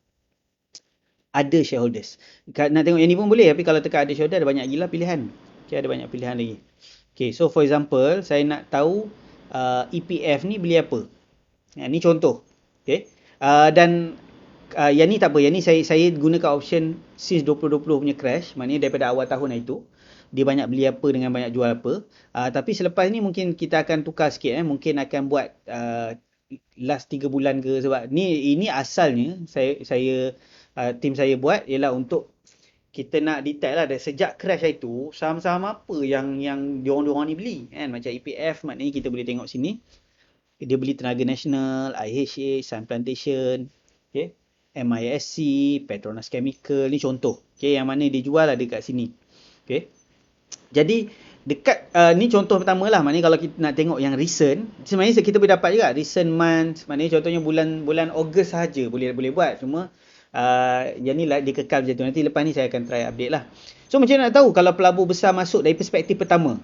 ada shareholders. Nak tengok yang ni pun boleh, tapi kalau tekan ada shareholder ada banyak gila pilihan. Okay, ada banyak pilihan lagi. Okay, so for example, saya nak tahu EPF ni beli apa. Ni contoh. Okay. Dan yang ni tak apa. Yang ni saya gunakan option since 2020 punya crash. Maknanya daripada awal tahun itu, dia banyak beli apa dengan banyak jual apa. Tapi selepas ni mungkin kita akan tukar sikit. Mungkin akan buat last 3 bulan ke. Sebab ini asalnya tim saya buat ialah untuk kita nak detect lah. Sejak crash itu, saham-saham apa yang diorang-diorang ni beli. Macam EPF, maknanya kita boleh tengok sini. Dia beli Tenaga Nasional, IHH, Sun Plantation. Okay. MISC, Petronas Chemical, ni contoh. Okay, yang mana dia jual ada kat sini. Okay. Jadi, dekat, ni contoh pertama lah. Maknanya kalau kita nak tengok yang recent, sebenarnya kita boleh dapat juga recent month. Maknanya contohnya bulan Ogos sahaja boleh buat. Cuma, yang ni lah dia kekal macam tu. Nanti lepas ni saya akan try update lah. So, macam mana nak tahu kalau pelabur besar masuk dari perspektif pertama.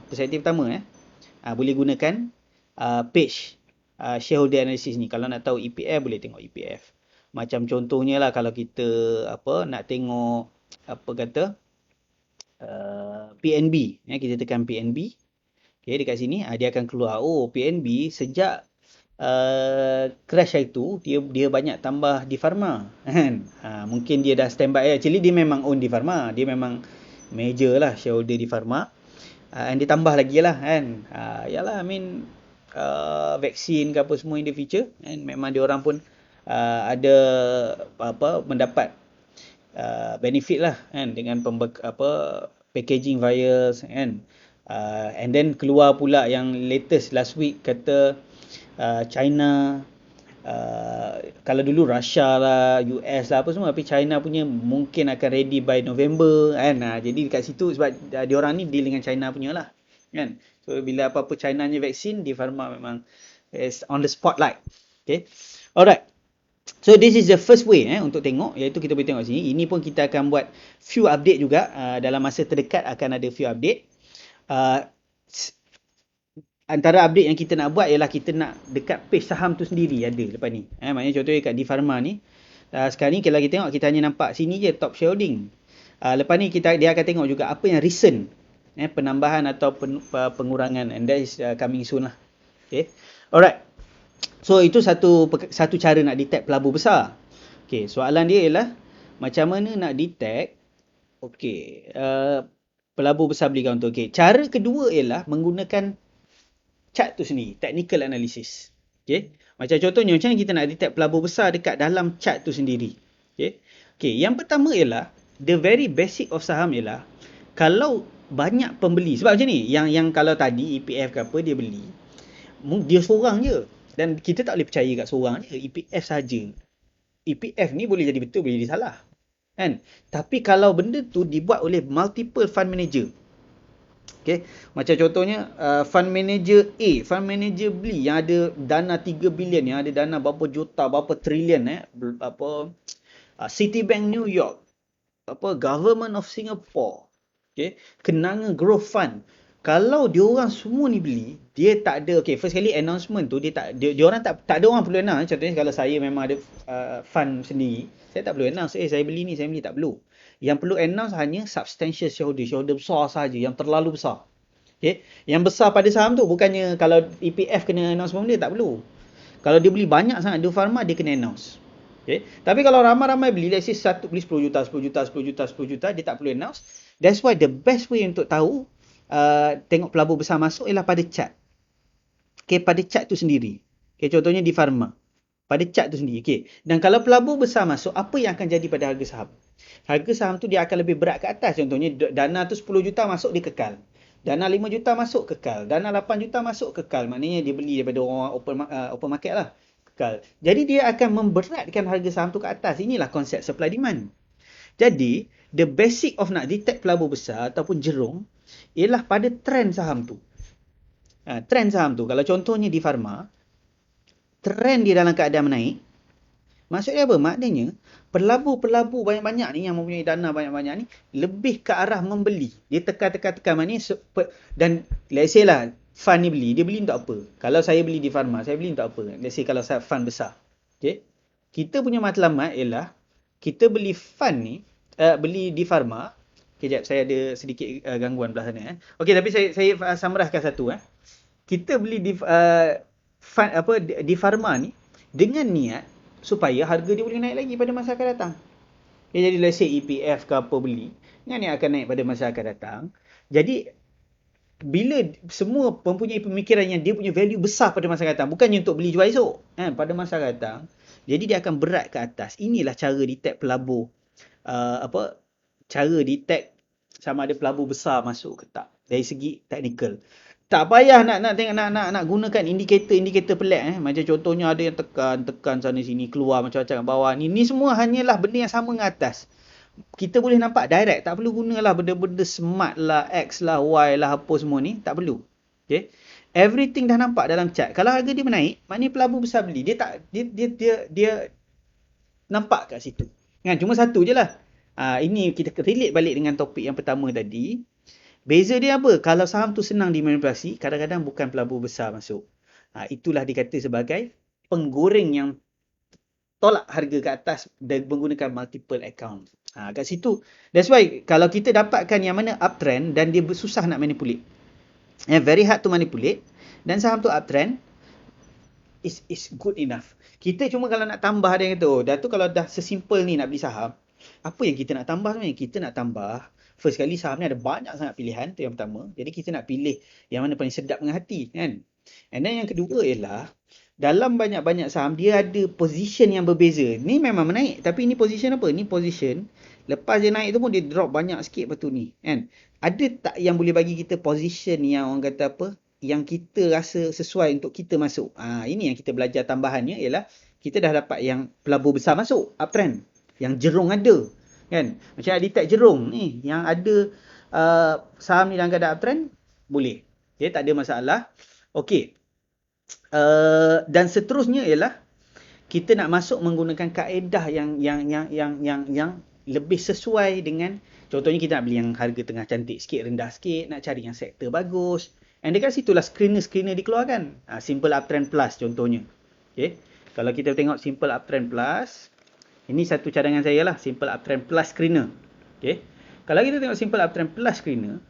Boleh gunakan page shareholder analysis ni. Kalau nak tahu EPF, boleh tengok EPF. Macam contohnya lah kalau kita nak tengok PNB, kita tekan PNB. Okay, dekat sini dia akan keluar PNB sejak crash itu dia banyak tambah di pharma kan. Mungkin dia dah standby. Actually dia memang own di pharma. Dia memang major lah shareholder di pharma. And dia tambah lagi lah kan. Yalah vaksin ke apa semua in the future, and memang dia orang pun ada mendapat benefit lah kan dengan packaging vials kan. And then keluar pula yang latest last week kata China, kalau dulu Russia lah, US lah apa semua, tapi China punya mungkin akan ready by November kan. Jadi dekat situ sebab diorang ni deal dengan China punya lah. kan. So bila apa-apa China punya vaksin, di pharma memang is on the spotlight. Okay, alright. So this is the first way untuk tengok, iaitu kita boleh tengok sini. Ini pun kita akan buat few update juga, dalam masa terdekat akan ada few update. Uh, Antara update yang kita nak buat ialah kita nak dekat page saham tu sendiri ada lepas ni. Maknanya contohnya kat di pharma ni, sekarang ni kalau kita tengok, kita hanya nampak sini je top shareholding. Lepas ni dia akan tengok juga apa yang recent, penambahan atau pengurangan, and that is coming soon lah. Okay, alright. So itu satu cara nak detect pelabur besar. Okay, soalan dia ialah macam mana nak detect pelabur besar beli counter. Okay, cara kedua ialah menggunakan chart tu sendiri, technical analysis. Okay, macam contohnya macam mana kita nak detect pelabur besar dekat dalam chart tu sendiri. Okay, yang pertama ialah the very basic of saham ialah kalau banyak pembeli. Sebab macam ni, yang kalau tadi EPF ke apa dia beli, dia seorang je, dan kita tak boleh percaya kat seorang je, EPF saja. EPF ni boleh jadi betul, boleh jadi salah, kan. Tapi kalau benda tu dibuat oleh multiple fund manager, okay, macam contohnya fund manager A, fund manager beli yang ada dana 3 bilion, yang ada dana berapa juta, berapa trilion, Citibank New York, Government of Singapore, okay, Kenanga Growth Fund. Kalau diorang semua ni beli, dia tak ada, okay, first kali announcement tu dia orang tak ada orang perlu announce. Contohnya kalau saya memang ada fund sendiri, saya tak perlu announce saya beli ni, saya beli, tak perlu. Yang perlu announce hanya substantial shareholder besar saja, yang terlalu besar. Okay, yang besar pada saham tu, bukannya kalau EPF kena announce benda, tak perlu. Kalau dia beli banyak sangat di pharma, dia kena announce. Okay, tapi kalau ramai-ramai beli, let's say satu beli 10 juta, 10 juta, 10 juta, 10 juta, dia tak perlu announce. That's why the best way untuk tahu tengok pelabur besar masuk ialah pada chart. Okay, pada chart tu sendiri. Okay, contohnya di pharma, pada chart tu sendiri. Okay, dan kalau pelabur besar masuk, apa yang akan jadi pada harga saham? Harga saham tu dia akan lebih berat ke atas. Contohnya dana tu 10 juta masuk, dia kekal. Dana 5 juta masuk, kekal. Dana 8 juta masuk, kekal. Maknanya dia beli daripada orang open market lah. Kekal. Jadi dia akan memberatkan harga saham tu ke atas. Inilah konsep supply demand. Jadi, the basic of nak detect pelabur besar ataupun jerung ialah pada trend saham tu. Trend saham tu, kalau contohnya di pharma, trend dia dalam keadaan menaik, maksudnya apa? Maknanya pelabur-pelabur banyak-banyak ni yang mempunyai dana banyak-banyak ni lebih ke arah membeli. Dia tekan. Maknanya dan let's say lah fund ni beli, dia beli untuk apa? Kalau saya beli di pharma, saya beli untuk apa? Let's say kalau saya fund besar. Okay? Kita punya matlamat ialah kita beli fund ni, beli di pharma. Okay, jap, saya ada sedikit gangguan belah sana. Okay, tapi saya summarizkan satu. Kita beli di fund di pharma ni dengan niat supaya harga dia boleh naik lagi pada masa akan datang. Jadi let's say EPF ke apa beli, ni akan naik pada masa akan datang. Jadi bila semua mempunyai pemikiran yang dia punya value besar pada masa akan datang, bukannya untuk beli jual esok, pada masa akan datang, jadi dia akan berat ke atas. Inilah cara detect pelabur, cara detect sama ada pelabur besar masuk ke tak dari segi technical. Tak payah nak gunakan indikator pelik. Macam contohnya ada yang tekan sana sini, keluar macam-macam kat bawah. Ni semua hanyalah benda yang sama dengan atas. Kita boleh nampak direct, tak perlu gunalah benda-benda smart lah, X lah, Y lah, apa semua ni, tak perlu. Okay, everything dah nampak dalam chart. Kalau harga dia menaik, maknanya pelabur besar beli. Dia nampak kat situ. Kan, cuma satu je lah. Ini kita relate balik dengan topik yang pertama tadi. Beza dia apa? Kalau saham tu senang dimanipulasi, kadang-kadang bukan pelabur besar masuk. Itulah dikata sebagai penggoreng yang tolak harga ke atas dan menggunakan multiple account. Kat situ. That's why kalau kita dapatkan yang mana uptrend dan dia susah nak manipulate. Very hard to manipulate. Dan saham tu uptrend, is good enough. Kita cuma kalau nak tambah, dia kata, dah tu kalau dah sesimpel ni nak beli saham, apa yang kita nak tambah sebenarnya? Kita nak tambah, first kali saham ni ada banyak sangat pilihan, tu yang pertama. Jadi kita nak pilih yang mana paling sedap dengan hati, kan? And then yang kedua ialah, dalam banyak-banyak saham, dia ada position yang berbeza. Ni memang menaik, tapi ni position apa? Ni position, lepas dia naik tu pun dia drop banyak sikit lepas tu ni, kan? Ada tak yang boleh bagi kita position yang orang kata apa? Yang kita rasa sesuai untuk kita masuk. Ini yang kita belajar tambahannya ialah, kita dah dapat yang pelabur besar masuk, uptrend. Yang jerung ada, kan? Macam nak detect jerung ni, yang ada saham ni dalam keadaan uptrend, boleh. Okay, tak ada masalah. Okey. Dan seterusnya ialah kita nak masuk menggunakan kaedah yang lebih sesuai dengan, contohnya kita nak beli yang harga tengah cantik sikit, rendah sikit, nak cari yang sektor bagus. And dekat situlah screener-screener dikeluarkan. Simple Uptrend Plus contohnya. Okay. Kalau kita tengok Simple Uptrend Plus, ini satu cadangan saya lah, Simple Uptrend Plus Screener. Okay. Kalau kita tengok Simple Uptrend Plus Screener,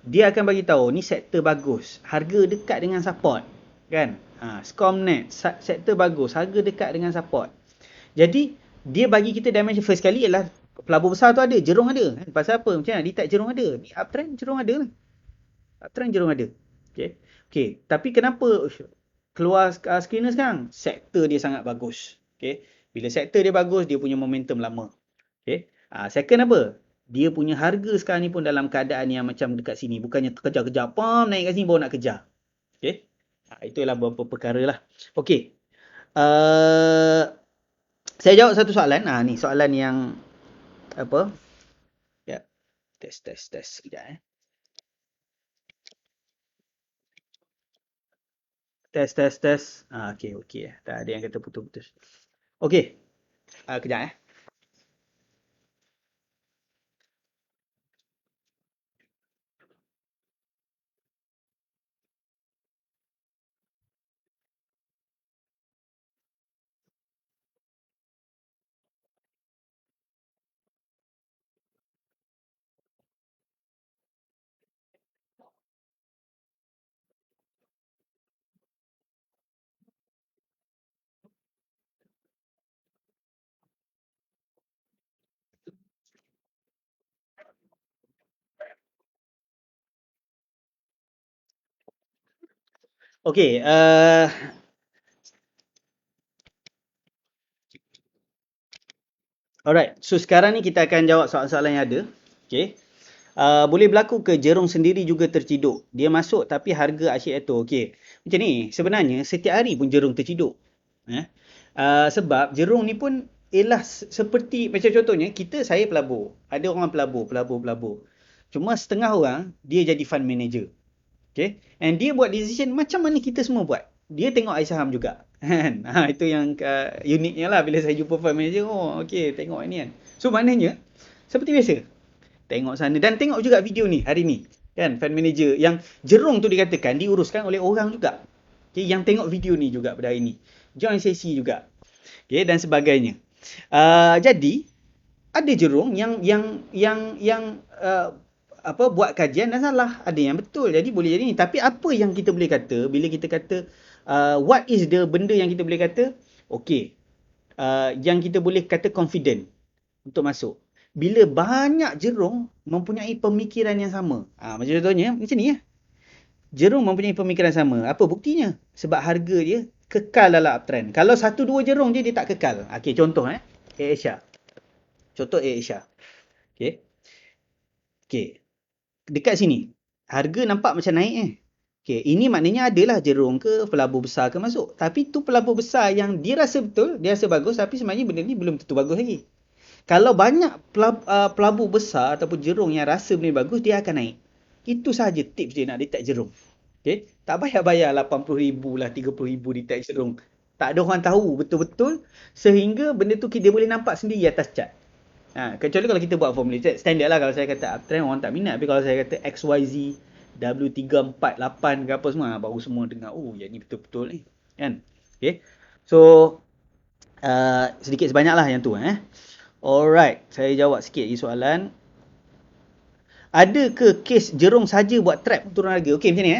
dia akan bagi tahu ni sektor bagus, harga dekat dengan support, kan? Scomnet, sektor bagus, harga dekat dengan support. Jadi dia bagi kita dimension. First kali ialah pelabur besar tu ada, jerung ada. Pasal apa? Macam mana? Detect jerung ada. Ni uptrend jerung ada lah. Uptrend jerung ada. Okay. Okay. Tapi kenapa keluar screener sekarang? Sektor dia sangat bagus. Okay. Bila sektor dia bagus, dia punya momentum lama. Okay. Second apa? Dia punya harga sekarang ni pun dalam keadaan yang macam dekat sini. Bukannya terkejar-kejar. Pam, naik kat sini baru nak kejar. Okay. Itulah beberapa perkara lah. Okay. Saya jawab satu soalan. Ni soalan yang apa? Ya. Test. Sekejap Test. Okay. Tak ada yang kata putus-putus. Okay. Kejap Okay. Alright. So sekarang ni kita akan jawab soalan-soalan yang ada. Okay. Boleh berlaku ke jerung sendiri juga terciduk? Dia masuk tapi harga asyik atur. Okey. Macam ni, sebenarnya setiap hari pun jerung terciduk. Sebab jerung ni pun ialah seperti, macam contohnya, saya pelabur. Ada orang pelabur. Cuma setengah orang, dia jadi fund manager. Okay. And dia buat decision macam mana kita semua buat. Dia tengok air saham juga. Itu yang uniknya lah bila saya jumpa fund manager. Oh, okay, tengok ni kan. So, maknanya, seperti biasa. Tengok sana. Dan tengok juga video ni hari ni. Kan, fund manager. Yang jerung tu dikatakan diuruskan oleh orang juga. Okay, yang tengok video ni juga pada hari ni. Join sesi juga. Okay, dan sebagainya. Jadi, ada jerung yang buat kajian dan salah. Ada yang betul. Jadi boleh jadi ni. Tapi apa yang kita boleh kata bila kita kata what is the benda yang kita boleh kata? Okay. Yang kita boleh kata confident untuk masuk. Bila banyak jerung mempunyai pemikiran yang sama. Macam contohnya macam ni ya. Jerung mempunyai pemikiran sama. Apa buktinya? Sebab harga dia kekal dalam uptrend. Kalau satu dua jerung je dia tak kekal. Okay, contoh AirAsia. Contoh AirAsia. Okay. Dekat sini, harga nampak macam naik Okay, ini maknanya adalah jerung ke pelabur besar ke masuk. Tapi tu pelabur besar yang dia rasa betul, dia rasa bagus, tapi sebenarnya benda ni belum tentu bagus lagi. Kalau banyak pelabur besar ataupun jerung yang rasa benda ni bagus, dia akan naik. Itu sahaja tips dia nak detect jerung. Okay, tak payah bayar 80,000 lah, 30,000 detect jerung. Tak ada orang tahu betul-betul sehingga benda tu dia boleh nampak sendiri atas chart. Kecuali kalau kita buat formula standard lah. Kalau saya kata uptrend orang tak minat. Tapi kalau saya kata XYZ W348 ke apa semua, baru semua dengar, oh yang ni betul-betul ni kan. Okay. So sedikit sebanyak lah yang tu Alright, saya jawab sikit lagi soalan. Ada ke kes jerung saja buat trap turun harga? Okey, macam ni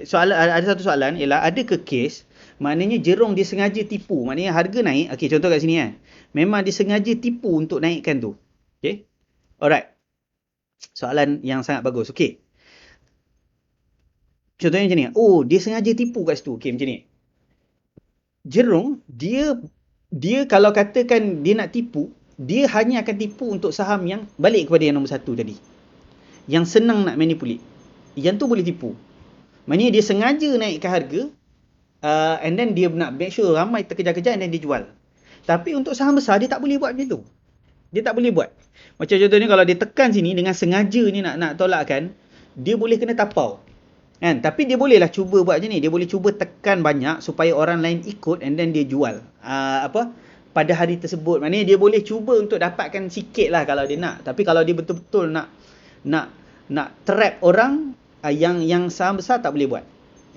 soalan, ada satu soalan ialah ada ke kes maknanya jerung dia sengaja tipu, maknanya harga naik. Okey, contoh kat sini memang dia sengaja tipu untuk naikkan tu. Okey. Alright. Soalan yang sangat bagus. Okey. Contohnya macam ni. Oh, dia sengaja tipu kat situ. Okey, macam ni. Jerung dia kalau katakan dia nak tipu, dia hanya akan tipu untuk saham yang balik kepada yang nombor satu tadi. Yang senang nak manipulate. Yang tu boleh tipu. Maknanya dia sengaja naikkan harga and then dia nak make sure ramai terkejar-kejar and then dia jual. Tapi untuk saham besar dia tak boleh buat macam tu. Dia tak boleh buat. Macam contohnya kalau dia tekan sini dengan sengaja ni nak tolakkan, dia boleh kena tapau. Kan? Tapi dia bolehlah cuba buat macam ni. Dia boleh cuba tekan banyak supaya orang lain ikut and then dia jual. Pada hari tersebut. Maknanya dia boleh cuba untuk dapatkan sikit lah kalau dia nak. Tapi kalau dia betul-betul nak nak trap orang yang saham besar tak boleh buat.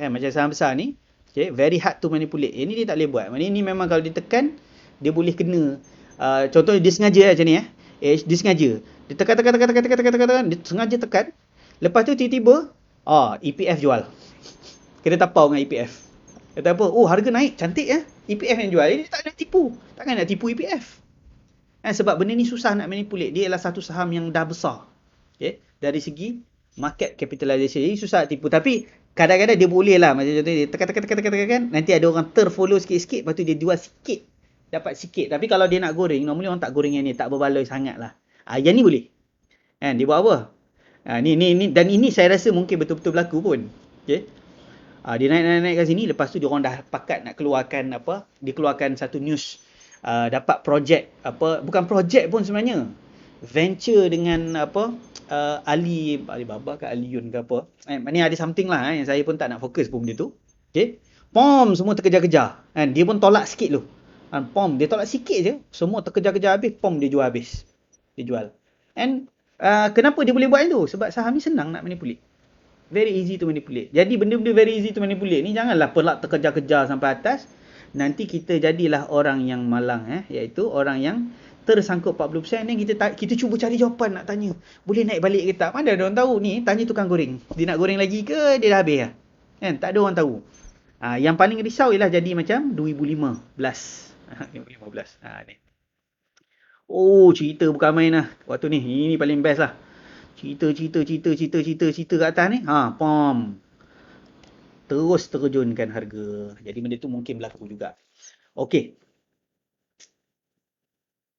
Macam saham besar ni, okay, very hard to manipulate. Ini dia tak boleh buat. Maknanya ni memang kalau dia tekan, dia boleh kena. Contohnya dia sengaja macam ni. Dia sengaja. Dia tekan, dia sengaja tekan. Lepas tu tiba-tiba, EPF jual. Kena tapau dengan EPF. Kata apa? Oh, harga naik. Cantik ya. EPF yang jual. Dia tak nak tipu. Takkan nak tipu EPF. Sebab benda ni susah nak manipulate. Dia adalah satu saham yang dah besar. Okay? Dari segi market capitalization. Jadi susah nak tipu. Tapi kadang-kadang dia boleh lah. Macam contohnya dia tekan. Nanti ada orang terfollow sikit-sikit. Lepas tu dia jual sikit. Dapat sikit. Tapi kalau dia nak goreng, normally orang tak goreng yang ni. Tak berbaloi sangat lah. Yang ni boleh. Dia buat apa? Ni. Dan ini saya rasa mungkin betul-betul berlaku pun. Okay? Dia naik kat sini. Lepas tu dia orang dah pakat nak keluarkan apa. Dia keluarkan satu news. Dapat projek apa. Bukan projek pun sebenarnya. Venture dengan apa. Alibaba ke Aliyun ke apa. Ni ada something lah. Yang saya pun tak nak fokus pun benda tu. Okay. Pom semua terkejar-kejar. Dia pun tolak sikit tu. Pom dia tolak sikit je. Semua terkejar-kejar habis. Pom dia jual habis. Dia jual. Kenapa dia boleh buat itu? Sebab saham ni senang nak manipulate. Very easy to manipulate. Jadi benda-benda very easy to manipulate ni janganlah pelak terkejar-kejar sampai atas. Nanti kita jadilah orang yang malang. Iaitu orang yang tersangkut 40%. Dan kita cuba cari jawapan nak tanya. Boleh naik balik ke tak? Mana ada orang tahu ni? Tanya tukang goreng. Dia nak goreng lagi ke dia dah habis lah? Tak ada orang tahu. Yang paling risau ialah jadi macam 2015. 2015. Ni. Oh, cerita bukan main lah. Waktu ni. Ini paling best lah. Cerita kat atas ni. Pom. Terus terjunkan harga. Jadi benda tu mungkin berlaku juga. Okey.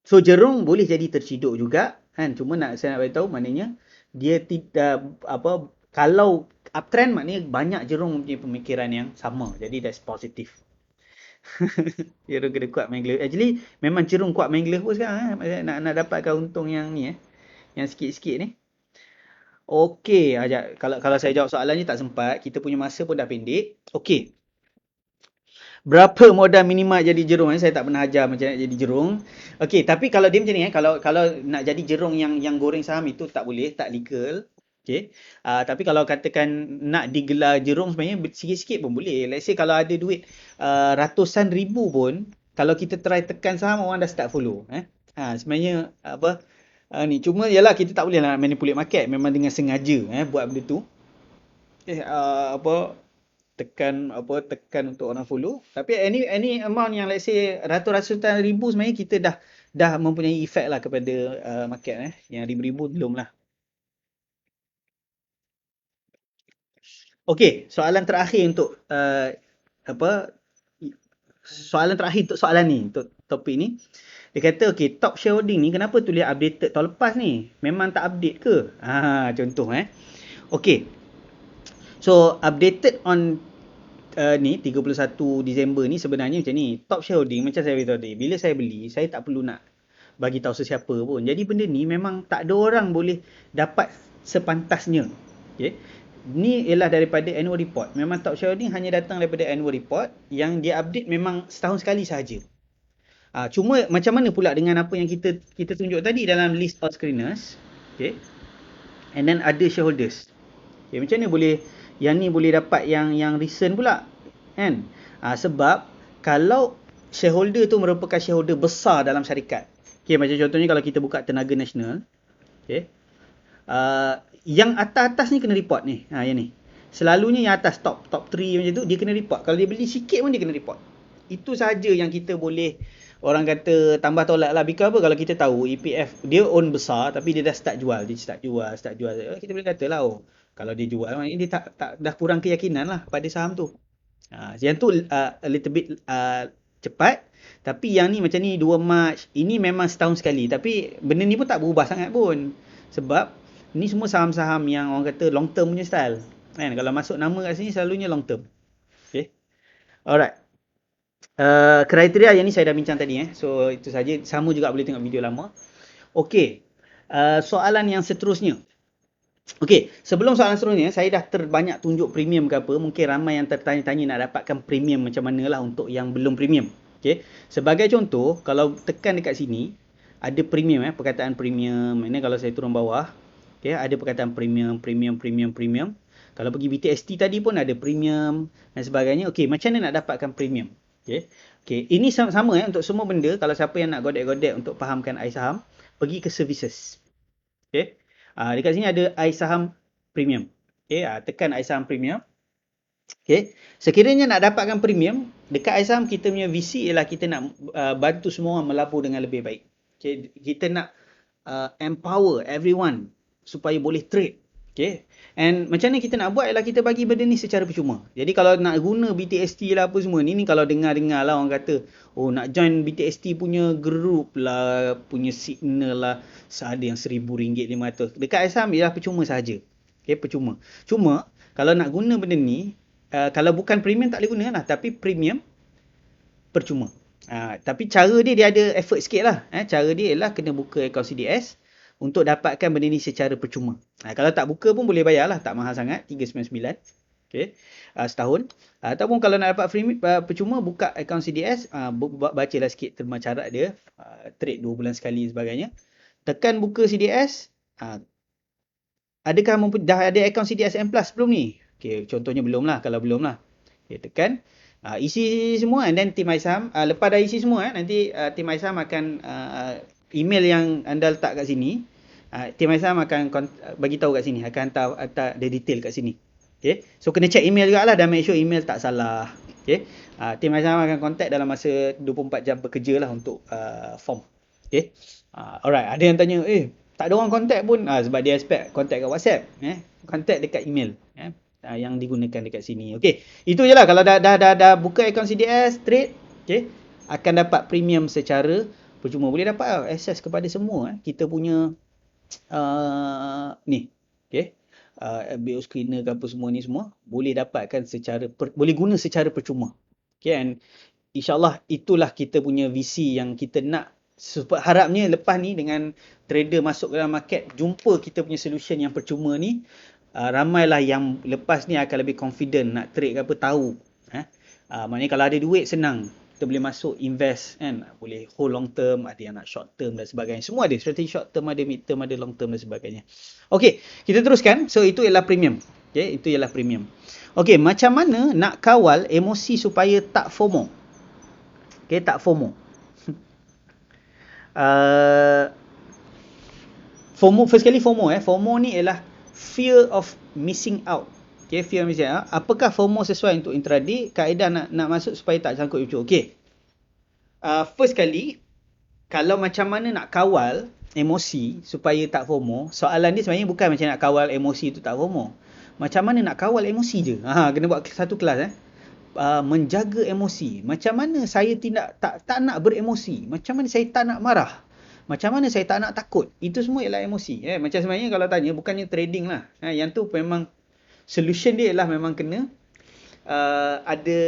So jerung boleh jadi terciduk juga. Cuma saya nak beritahu maknanya dia tidak kalau uptrend maknanya banyak jerung punya pemikiran yang sama. Jadi that's positive. Jerung kena kuat main glove. Actually memang jerung kuat main glove pun sekarang. Nak dapatkan untung yang ni. Yang sikit-sikit ni. Okey, kalau saya jawab soalan ni tak sempat. Kita punya masa pun dah pendek. Okey. Berapa modal minimal jadi jerung? Saya tak pernah ajar macam nak jadi jerung. Okey, tapi kalau dia macam ni kalau nak jadi jerung yang goreng saham itu tak boleh, tak legal. Okey. Tapi kalau katakan nak digelar jerung sebenarnya sikit-sikit pun boleh. Let's say kalau ada duit ratusan ribu pun, kalau kita try tekan saham orang dah start follow. Sebenarnya ni cuma yalah kita tak boleh nak manipulate market, memang dengan sengaja buat benda tu. Tekan untuk orang follow. Tapi any amount yang let's say ratus-ratusan ribu sebenarnya kita dah mempunyai efek lah kepada market yang ribu-ribu belum lah. Okey, soalan terakhir untuk soalan ni, untuk topik ni. Dia kata, okey, top shareholding ni kenapa tulis updated tahun lepas ni? Memang tak update ke? Contoh Okey. So, updated on 31 Disember ni sebenarnya macam ni. Top shareholding macam saya beritahu tadi. Bila saya beli, saya tak perlu nak bagi tahu sesiapa pun. Jadi benda ni memang tak ada orang boleh dapat sepantasnya. Okey. Ni ialah daripada annual report. Memang top shareholding hanya datang daripada annual report yang dia update memang setahun sekali sahaja. Cuma macam mana pula dengan apa yang kita tunjuk tadi dalam list of screeners. Okay. And then ada shareholders. Okay, macam mana boleh yang ni boleh dapat yang recent pula? Kan? Sebab kalau shareholder tu merupakan shareholder besar dalam syarikat. Okay, macam contohnya kalau kita buka Tenaga Nasional. Okay. Yang atas-atas ni kena report ni. Yang ni. Selalunya yang atas top 3 macam tu dia kena report. Kalau dia beli sikit pun dia kena report. Itu sahaja yang kita boleh orang kata tambah tolak lah. Because apa kalau kita tahu EPF dia own besar tapi dia dah start jual. Dia start jual. Kita boleh kata lah kalau dia jual dia tak dah kurang keyakinan lah pada saham tu. Yang tu a little bit cepat. Tapi yang ni macam ni 2 Mac ini memang setahun sekali. Tapi benda ni pun tak berubah sangat pun. Sebab ni semua saham-saham yang orang kata long term punya style. Kalau masuk nama kat sini selalunya long term. Okay. Alright. Kriteria yang ni saya dah bincang tadi. So itu saja. Sama juga boleh tengok video lama. Okey. Soalan yang seterusnya. Okey, sebelum soalan seterusnya, saya dah terbanyak tunjuk premium ke apa. Mungkin ramai yang tertanya-tanya nak dapatkan premium macam mana lah untuk yang belum premium. Okey, sebagai contoh, kalau tekan dekat sini, ada premium perkataan premium. Ini kalau saya turun bawah, okey, ada perkataan premium, premium, premium, premium. Kalau pergi BTST tadi pun ada premium dan sebagainya. Okey, macam mana nak dapatkan premium? Okey. Okey, ini sama untuk semua benda. Kalau siapa yang nak godek-godek untuk fahamkan saham, pergi ke services. Okey. Dekat sini ada saham premium. Okey, tekan saham premium. Okey. Sekiranya nak dapatkan premium, dekat saham kita punya visi ialah kita nak bantu semua orang melabur dengan lebih baik. Okey, kita nak empower everyone supaya boleh trade. Okay. And macam mana kita nak buat ialah kita bagi benda ni secara percuma. Jadi kalau nak guna BTST lah apa semua ni kalau dengar-dengar lah orang kata, oh nak join BTST punya group lah, punya signal lah, ada yang RM1,000, RM500. Dekat saham ialah percuma sahaja. Okay, percuma. Cuma kalau nak guna benda ni, kalau bukan premium tak boleh guna lah. Tapi premium percuma. Tapi cara dia ada effort sikit lah. Cara dia ialah kena buka akaun CDS untuk dapatkan benda ni secara percuma. Kalau tak buka pun boleh bayar lah. Tak mahal sangat. 399. Okay. Setahun. Ataupun kalau nak dapat free percuma, buka akaun CDS. Bacalah sikit terma syarat dia. Trade 2 bulan sekali dan sebagainya. Tekan buka CDS. Adakah dah ada akaun CDS M Plus belum ni? Okay, contohnya belum lah. Kalau belum lah. Okay, tekan. Isi semua and then Team iSaham. Lepas dah isi semua, nanti Team iSaham akan email yang anda letak kat sini. Team iSaham akan bagi tahu kat sini. Akan hantar the detail kat sini. Okay. So kena check email juga lah dan make sure email tak salah. Okay. Team iSaham akan contact dalam masa 24 jam bekerja lah untuk form. Okay. Alright. Ada yang tanya, tak ada orang contact pun. Sebab dia expect contact kat WhatsApp. Contact dekat email. Yang digunakan dekat sini. Okey, itu je lah. Kalau dah buka akaun CDS, trade, okay, akan dapat premium secara percuma. Boleh dapat akses kepada semua kita punya ni. Okey. BO screener ke apa semua ni semua boleh dapatkan secara boleh guna secara percuma. Okey, and insyaAllah itulah kita punya visi yang kita nak. Harapnya lepas ni dengan trader masuk ke dalam market, jumpa kita punya solution yang percuma ni, ramailah yang lepas ni akan lebih confident nak trade ke apa, tahu. Maknanya kalau ada duit senang. Kita boleh masuk invest kan. Boleh hold long term, ada yang nak short term dan sebagainya. Semua ada. Strategi short term ada, mid term ada, long term dan sebagainya. Okey, kita teruskan. So itu ialah premium. Okey, itu ialah premium. Okey, macam mana nak kawal emosi supaya tak FOMO? Okey, tak FOMO. FOMO, first kali FOMO FOMO ni ialah fear of missing out. Okay, fear of missing out. Apakah FOMO sesuai untuk intraday? Kaedah nak masuk supaya tak sangkut ucuk. Okay. First kali, kalau macam mana nak kawal emosi supaya tak FOMO, soalan dia sebenarnya bukan macam nak kawal emosi tu tak FOMO. Macam mana nak kawal emosi je. Kena buat satu kelas. Menjaga emosi. Macam mana saya tak nak beremosi? Macam mana saya tak nak marah? Macam mana saya tak nak takut? Itu semua ialah emosi. Macam sebenarnya kalau tanya, bukannya trading lah. Yang tu memang solution dia ialah memang kena ada,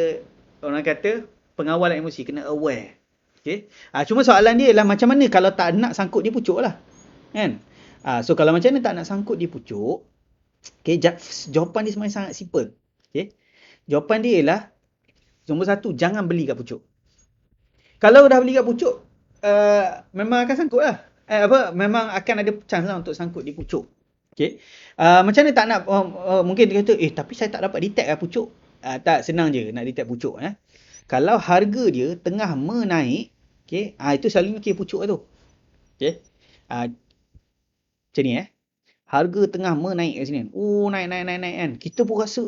orang kata, pengawalan emosi. Kena aware. Okay? Cuma soalan dia ialah macam mana kalau tak nak sangkut di pucuk lah. Kan? So kalau macam mana tak nak sangkut di pucuk, okay, jawapan dia sebenarnya sangat simple. Okay? Jawapan dia ialah, nombor satu, jangan beli kat pucuk. Kalau dah beli kat pucuk, memang akan sangkut lah. Memang akan ada chance lah untuk sangkut di pucuk. Okay. Macam mana tak nak, mungkin dia kata, tapi saya tak dapat detect lah pucuk. Tak, senang je nak detect pucuk. Kalau harga dia tengah menaik, okay, itu selalunya kira pucuk lah tu. Okay. Macam ni harga tengah menaik kat sini kan. Naik kan. Kita pun rasa,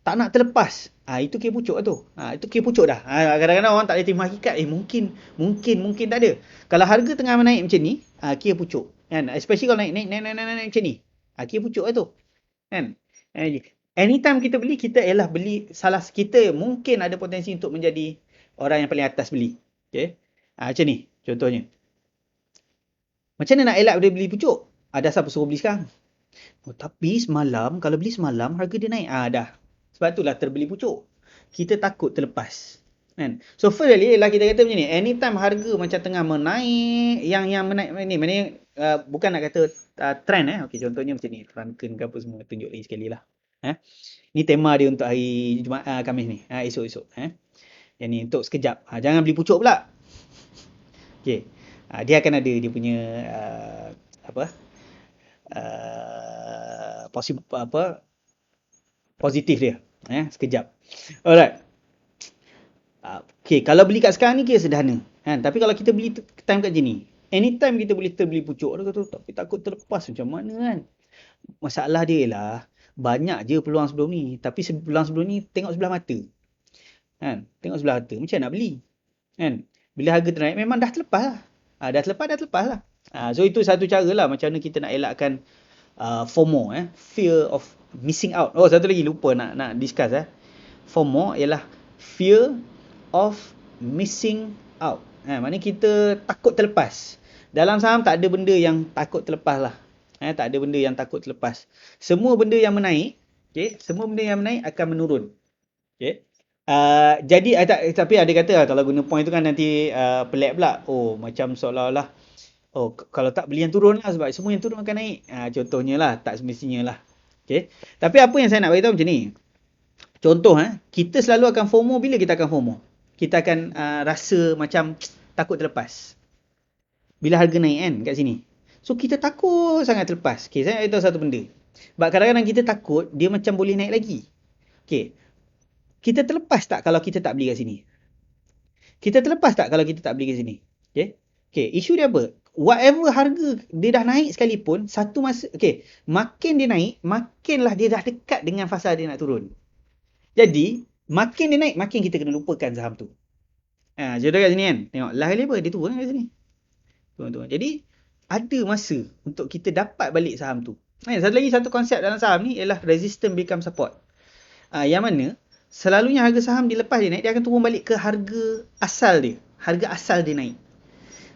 tak nak terlepas. Itu kira pucuk lah tu. Itu kira pucuk dah. Kadang-kadang orang tak boleh terima hakikat. Mungkin tak ada. Kalau harga tengah menaik macam ni, kira pucuk. Kan? Especially kalau naik macam ni. Kira pucuk lah tu. Kan? Anytime kita beli, kita ialah beli salah kita. Mungkin ada potensi untuk menjadi orang yang paling atas beli. Okay? Macam ni contohnya. Macam mana nak elak dia beli pucuk? Ada siapa suruh beli sekarang? Tapi semalam, kalau beli semalam, harga dia naik. Dah. Sebab itulah terbeli pucuk. Kita takut terlepas. Kan? So first kali ialah kita kata macam ni, anytime harga macam tengah menaik, yang menaik ni, maknanya bukan nak kata trend Okey, contohnya macam ni, Franken ke apa semua, tunjuk lagi sekali lah. Ni tema dia untuk hari Jumaat, Khamis ni, esok-esok. Yang ni untuk sekejap. Jangan beli pucuk pula. Okey. Dia akan ada dia punya apa? Positif dia. Sekejap. Alright. Okay, kalau beli kat sekarang ni kira sederhana. Tapi kalau kita beli time kat sini, anytime kita boleh terbeli pucuk. Dia kata, tapi takut terlepas macam mana kan? Masalah dia ialah, banyak je peluang sebelum ni. Tapi peluang sebelum ni, tengok sebelah mata. Tengok sebelah mata. Macam nak beli? Bila harga ternaik, memang dah terlepas lah. Dah terlepas lah. So, itu satu cara lah macam mana kita nak elakkan FOMO. Fear of missing out. Oh, satu lagi lupa nak discuss. FOMO ialah fear of missing out. Maknanya kita takut terlepas. Dalam saham tak ada benda yang takut terlepas lah. Tak ada benda yang takut terlepas. Semua benda yang menaik, semua benda yang menaik akan menurun. Jadi tapi ada kata lah, kalau guna point tu kan nanti pelik pula. Oh, macam seolah-olah kalau tak beli yang turun lah, sebab semua yang turun akan naik. Contohnya lah, tak semestinya lah. Tapi apa yang saya nak beritahu macam ni. Contoh, kita selalu akan FOMO. Bila kita akan FOMO? Kita akan rasa macam takut terlepas. Bila harga naik kan kat sini. So, kita takut sangat terlepas. Saya nak beritahu satu benda. Sebab kadang-kadang kita takut, dia macam boleh naik lagi. Kita terlepas tak kalau kita tak beli kat sini? Kita terlepas tak kalau kita tak beli kat sini? Isu dia apa? Whatever harga dia dah naik sekalipun, satu masa, makin dia naik, makinlah dia dah dekat dengan fasa dia nak turun. Jadi, makin dia naik, makin kita kena lupakan saham tu. Jodoh kat sini kan? Tengok, lah kali apa? Dia turun kat sini. Turun. Jadi, ada masa untuk kita dapat balik saham tu. Satu konsep dalam saham ni ialah resistance become support. Yang mana, selalunya harga saham dilepas dia naik, dia akan turun balik ke harga asal dia. Harga asal dia naik.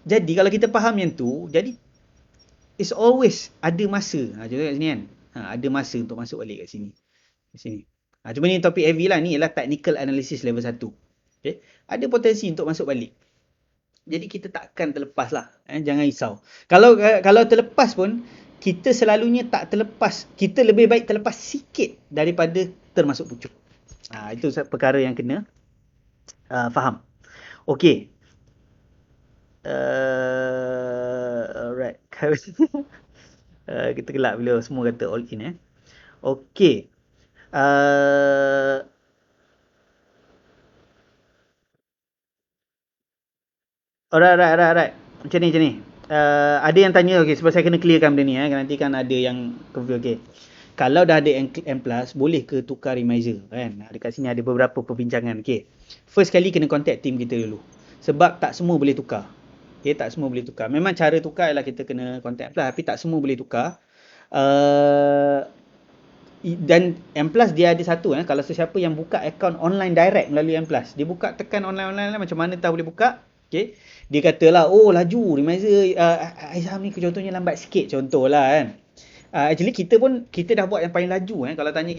Jadi, kalau kita faham yang tu, jadi, it's always ada masa. Jodoh kat sini kan? Ada masa untuk masuk balik kat sini. Cuma ni topik heavy lah. Ni ialah technical analysis level 1. Ada potensi untuk masuk balik. Jadi kita takkan terlepas lah. Jangan risau. Kalau terlepas pun, kita selalunya tak terlepas. Kita lebih baik terlepas sikit daripada termasuk pucuk. Itu perkara yang kena faham. Okay. Alright. Kita gelap bila semua kata all in. Okay. Alright. Macam ni. Ada yang tanya, sebab saya kena clearkan benda ni. Nanti kan ada yang confuse. Kalau dah ada M+, boleh ke tukar remiser? Dekat sini ada beberapa perbincangan. First kali kena contact team kita dulu. Sebab tak semua boleh tukar. Tak semua boleh tukar. Memang cara tukar ialah kita kena contact M+, tapi tak semua boleh tukar. Dan M+ dia ada satu. Kalau sesiapa yang buka account online direct melalui M+, dia buka tekan online lah, macam mana tahu boleh buka. Dia katalah, laju remiser saham ni contohnya lambat sikit, contohlah kan. Actually kita dah buat yang paling laju. Kalau tanya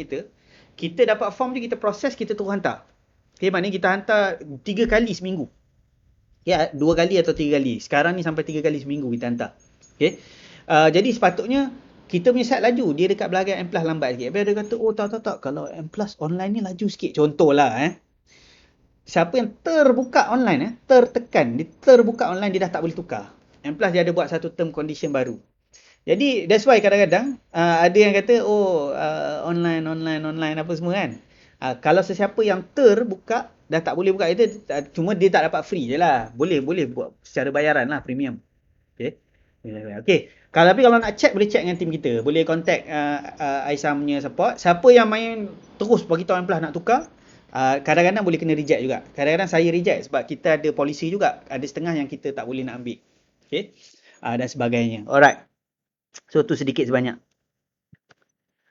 kita dapat form je, kita proses, kita terus hantar. Maknanya kita hantar 3 kali seminggu. 2 kali atau 3 kali. Sekarang ni sampai 3 kali seminggu kita hantar. Jadi sepatutnya kita punya site laju, dia dekat belakang M+ lambat sikit. Tapi dia kata, tak, kalau M+ online ni laju sikit. Contohlah siapa yang terbuka online, tertekan, dia terbuka online, dia dah tak boleh tukar. M+ dia ada buat satu term condition baru. Jadi that's why kadang-kadang ada yang kata online apa semua kan. Kalau sesiapa yang terbuka dah tak boleh buka itu, cuma dia tak dapat free je lah. Boleh buat secara bayaran lah, premium. Tapi kalau nak check, boleh check dengan tim kita. Boleh contact Aisam punya support. Siapa yang main terus bagi tahu M+ nak tukar, kadang-kadang boleh kena reject juga. Kadang-kadang saya reject sebab kita ada policy juga. Ada setengah yang kita tak boleh nak ambil. Dan sebagainya. Alright. So tu sedikit sebanyak.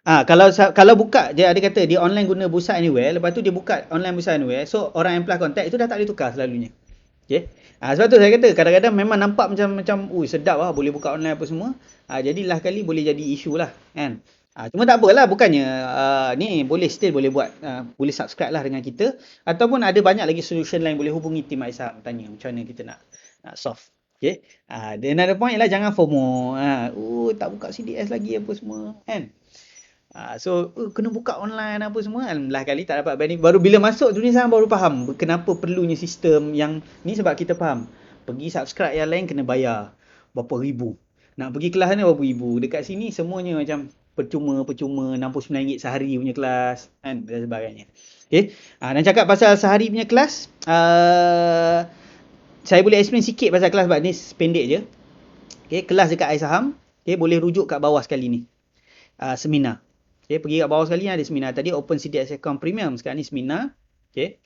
Kalau buka, dia ada kata dia online guna Bursa Anywhere, lepas tu dia buka online Bursa Anywhere, so orang M+ contact, itu dah tak boleh tukar selalunya. Sebab tu saya kata kadang-kadang memang nampak macam sedap lah, boleh buka online apa semua. Jadilah kali boleh jadi isu lah kan. Cuma tak apalah, bukannya ni still boleh buat, boleh subscribe lah dengan kita, ataupun ada banyak lagi solution lain, boleh hubungi tim Aisam tanya macam mana kita nak solve. Okay. Then another point ialah jangan FOMO. Tak buka CDS lagi apa semua kan. So kena buka online apa semua, alhamdulillah kali tak dapat banding. Baru bila masuk dunia sekarang baru faham kenapa perlunya sistem yang ni, sebab kita faham pergi subscribe yang lain kena bayar berapa ribu. Nak pergi kelas ni berapa ribu. Dekat sini semuanya macam percuma RM69 sehari punya kelas kan, dan sebagainya. Okay. Dan cakap pasal sehari punya kelas, saya boleh explain sikit pasal kelas sebab ni pendek je. Okay, kelas dekat iSaham, okay, boleh rujuk kat bawah sekali ni. Seminar. Okay, pergi kat bawah sekali ada seminar. Tadi Open CDS Account Premium, sekarang ni seminar. Okay.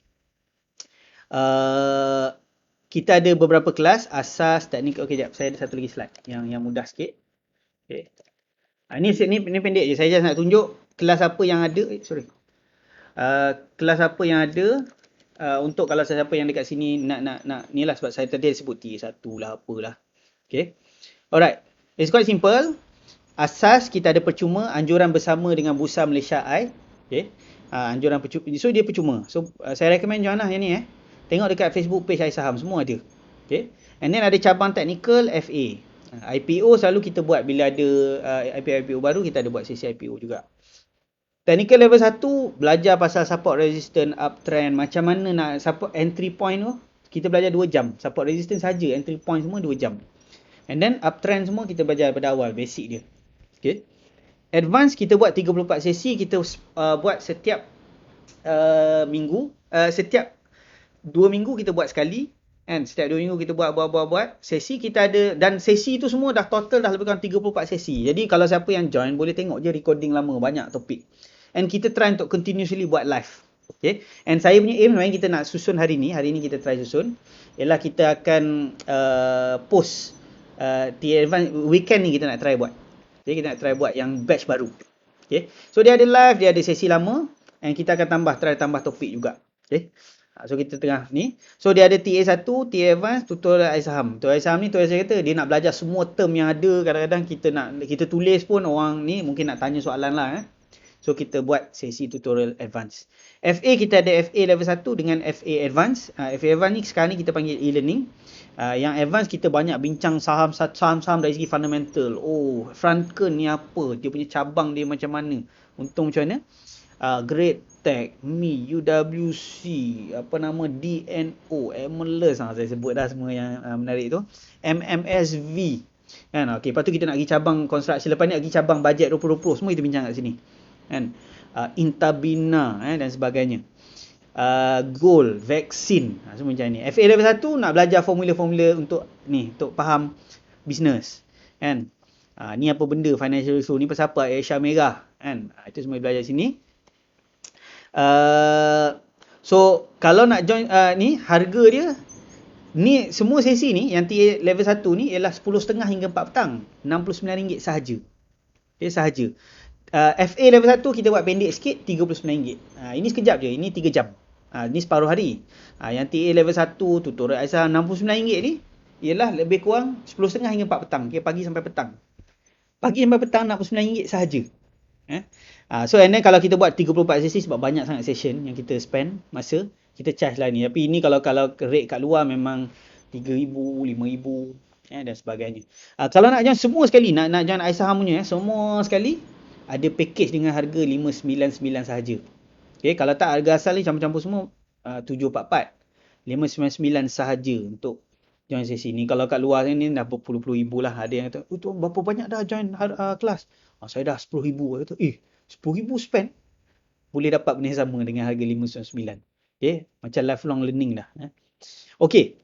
Kita ada beberapa kelas, asas, teknik. Okay, sekejap. Saya ada satu lagi slide yang mudah sikit. Okay. Ni pendek je. Saya just nak tunjuk kelas apa yang ada. Kelas apa yang ada untuk kalau siapa yang dekat sini nak ni lah, sebab saya tadi sebut T1 lah apalah. Okay. Alright. It's quite simple. Asas kita ada percuma, anjuran bersama dengan Bursa Malaysia I. Okay. Anjuran percuma. So dia percuma. So saya recommend join lah yang ni Tengok dekat Facebook page iSaham, semua ada. Okay. And then ada cabang teknikal FA. IPO selalu kita buat bila ada IPO baru, kita ada buat sesi IPO juga. Technical level 1 belajar pasal support resistance, uptrend, macam mana nak support entry point tu. Kita belajar 2 jam. Support resistance saja, entry point semua 2 jam. And then uptrend semua kita belajar pada awal, basic dia. Okay. Advance kita buat 34 sesi, kita buat setiap minggu, setiap 2 minggu kita buat sekali. Kan, setiap 2 minggu kita buat sesi kita ada, dan sesi tu semua dah total dah lebih kurang 34 sesi. Jadi kalau siapa yang join boleh tengok je recording lama, banyak topik. And kita try untuk continuously buat live. Okay. And saya punya aim sebenarnya kita nak susun hari ni kita try susun, ialah kita akan post advance weekend ni, kita nak try buat. Okay, kita nak try buat yang batch baru. Okay. So dia ada live, dia ada sesi lama, and kita akan try tambah topik juga. Okay. So kita tengah ni. So dia ada TA1, TA Advance, tutorial iSaham. Tutorial iSaham ni, tutorial saya kata dia nak belajar semua term yang ada. Kadang-kadang kita tulis pun orang ni mungkin nak tanya soalan lah. So kita buat sesi tutorial advance. FA kita ada FA level 1 dengan FA advance. FA advance ni sekarang ni kita panggil e-learning. Yang advance kita banyak bincang saham-saham dari segi fundamental. Franken ni apa? Dia punya cabang dia macam mana? Untung macam mana? Great Tech, Mi, UWC, DNO, Emerless, saya sebut dah semua yang menarik tu. MMSV. Kan? Okay, lepas tu kita nak pergi cabang konstruksi. Lepas ni pergi cabang bajet 2020. Semua kita bincang kat sini. Kan? Intabina dan sebagainya. Gold, vaksin, semua macam ni. FA level 1 nak belajar formula-formula untuk faham bisnes. Kan? Ni apa benda financial resource, ni pasal apa Asia Merah. Kan? Itu semua belajar sini. So kalau nak join ni, harga dia ni semua sesi ni yang TA level 1 ni ialah 10.30 hingga 4 petang, RM69 sahaja. Okay, sahaja. FA level 1 kita buat pendek sikit, RM39. Ini sekejap je, ini 3 jam. Ni separuh hari. Yang TA level 1 tutorial iSaham RM69 ni ialah lebih kurang 10.30 hingga 4 petang. Okay, pagi sampai petang. Pagi sampai petang RM69 sahaja. So and then kalau kita buat 34 sesi, sebab banyak sangat session yang kita spend masa, kita charge lah ni. Tapi ini kalau rate kat luar memang RM3,000, RM5,000 dan sebagainya. Kalau nak join semua sekali, nak join iSaham punya semua sekali, ada package dengan harga RM599 sahaja. Okay, kalau tak harga asal ni campur-campur semua RM744, RM599 sahaja untuk join sesi ni. Kalau kat luar ni dah berpuluh-puluh ribu lah. Ada yang kata, tu berapa banyak dah join kelas? Saya dah RM10,000. Kata, RM10,000 spend boleh dapat benda sama dengan harga RM599. Okay, macam lifelong learning dah. Okay,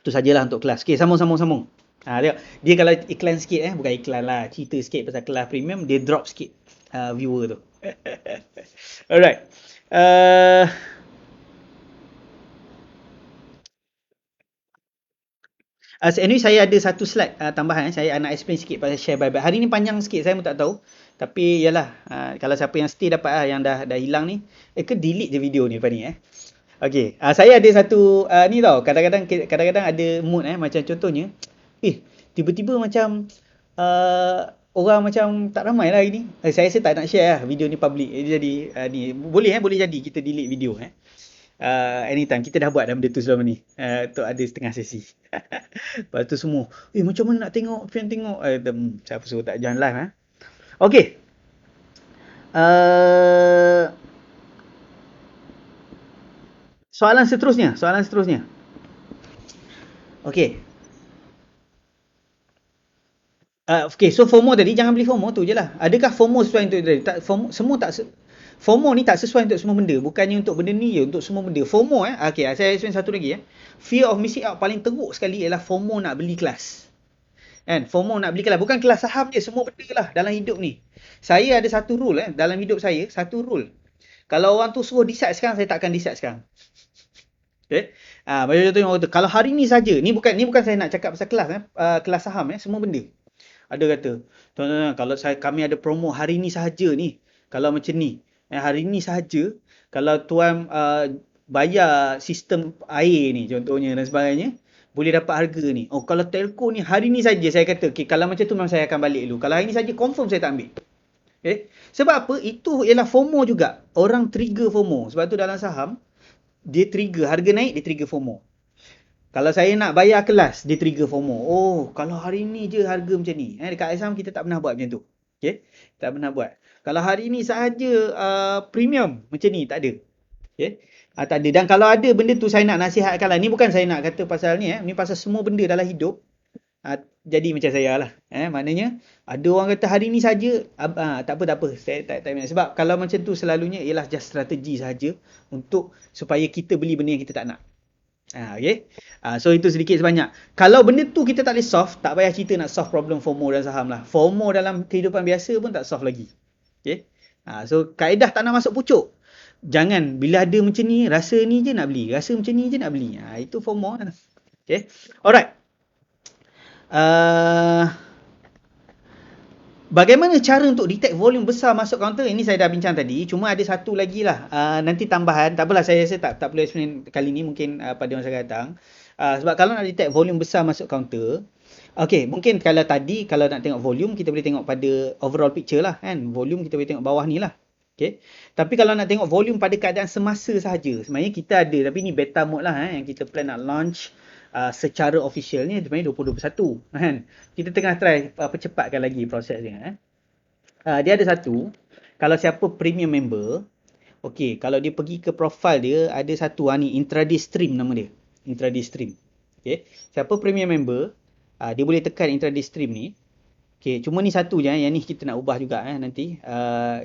itu sajalah untuk kelas. Okay, sambung. Tengok. Dia kalau iklan sikit, bukan iklan lah, cerita sikit pasal kelas premium, dia drop sikit viewer tu. Alright. Anyway, saya ada satu slide tambahan. Saya nak explain sikit pasal share buyback. Hari ni panjang sikit, saya pun tak tahu. Tapi yalah, kalau siapa yang stay dapat yang dah hilang ni, delete je video ni lepas ni. Okay, saya ada satu ni tau. Kadang-kadang ada mood macam contohnya, tiba-tiba macam orang macam tak ramai lah hari ni. Saya rasa tak nak share lah video ni public. Jadi ni boleh boleh jadi kita delete video anytime. Kita dah buat dah benda tu selama ni. Untuk ada setengah sesi. Lepas tu semua, macam mana nak tengok, Fian tengok. Siapa suruh tak join live Okey. Soalan seterusnya. Okey. Okay, so FOMO tadi, jangan beli FOMO tu je lah. Adakah FOMO sesuai untuk tadi? Tak, FOMO ni tak sesuai untuk semua benda. Bukannya untuk benda ni je, untuk semua benda. FOMO okay, saya explain satu lagi Fear of missing out paling teruk sekali ialah FOMO nak beli kelas. Kan? FOMO nak beli kelas. Bukan kelas saham je, semua benda lah dalam hidup ni. Saya ada satu rule dalam hidup saya, satu rule. Kalau orang tu suruh decide sekarang, saya tak akan decide sekarang. Okay? Macam contohnya orang tu, kalau hari ni saja, ni bukan saya nak cakap pasal kelas kelas saham semua benda. Ada kata, tuan-tuan, kalau kami ada promo hari ni sahaja ni, kalau macam ni, hari ni sahaja, kalau tuan bayar sistem air ni contohnya dan sebagainya, boleh dapat harga ni. Oh, kalau telco ni hari ni saja, saya kata, okay, kalau macam tu memang saya akan balik dulu. Kalau hari ni saja, confirm saya tak ambil. Okay? Sebab apa? Itu ialah FOMO juga. Orang trigger FOMO. Sebab tu dalam saham, dia trigger, harga naik, dia trigger FOMO. Kalau saya nak bayar kelas, dia trigger FOMO. Oh, kalau hari ni je harga macam ni. Dekat Isam kita tak pernah buat macam tu. Okay? Tak pernah buat. Kalau hari ni sahaja premium macam ni, tak ada. Okay? Tak ada. Dan kalau ada benda tu saya nak nasihatkan lah. Ni bukan saya nak kata pasal ni. Ni pasal semua benda dalam hidup. Jadi macam saya lah. Maknanya, ada orang kata hari ni saja, tak apa. Saya tak minat. Sebab kalau macam tu selalunya ialah just strategi saja untuk supaya kita beli benda yang kita tak nak. Okay. So itu sedikit sebanyak. Kalau benda tu kita tak boleh solve, tak payah cerita nak solve problem FOMO dan saham lah. FOMO dalam kehidupan biasa pun tak solve lagi. Okay. So kaedah tak nak masuk pucuk. Jangan bila ada macam ni, rasa ni je nak beli. Rasa macam ni je nak beli. Itu FOMO lah. Okay. Alright. Bagaimana cara untuk detect volume besar masuk counter? Ini saya dah bincang tadi. Cuma ada satu lagi lah. Nanti tambahan. Tak apalah, saya rasa tak perlu explain kali ni. Mungkin pada masa akan datang. Sebab kalau nak detect volume besar masuk counter. Okay, mungkin kalau tadi, kalau nak tengok volume, kita boleh tengok pada overall picture lah. Kan? Volume kita boleh tengok bawah ni lah. Okay. Tapi kalau nak tengok volume pada keadaan semasa sahaja. Sebenarnya kita ada. Tapi ni beta mode lah. Yang kita plan nak launch. Secara official ni sebenarnya 2021 kan. Kita tengah try percepatkan lagi proses dia dia ada satu, kalau siapa premium member, okey, kalau dia pergi ke profile dia ada satu ni intraday stream nama dia. Intraday stream. Okey, siapa premium member, dia boleh tekan intraday stream ni. Okey, cuma ni satu je yang ni kita nak ubah juga nanti.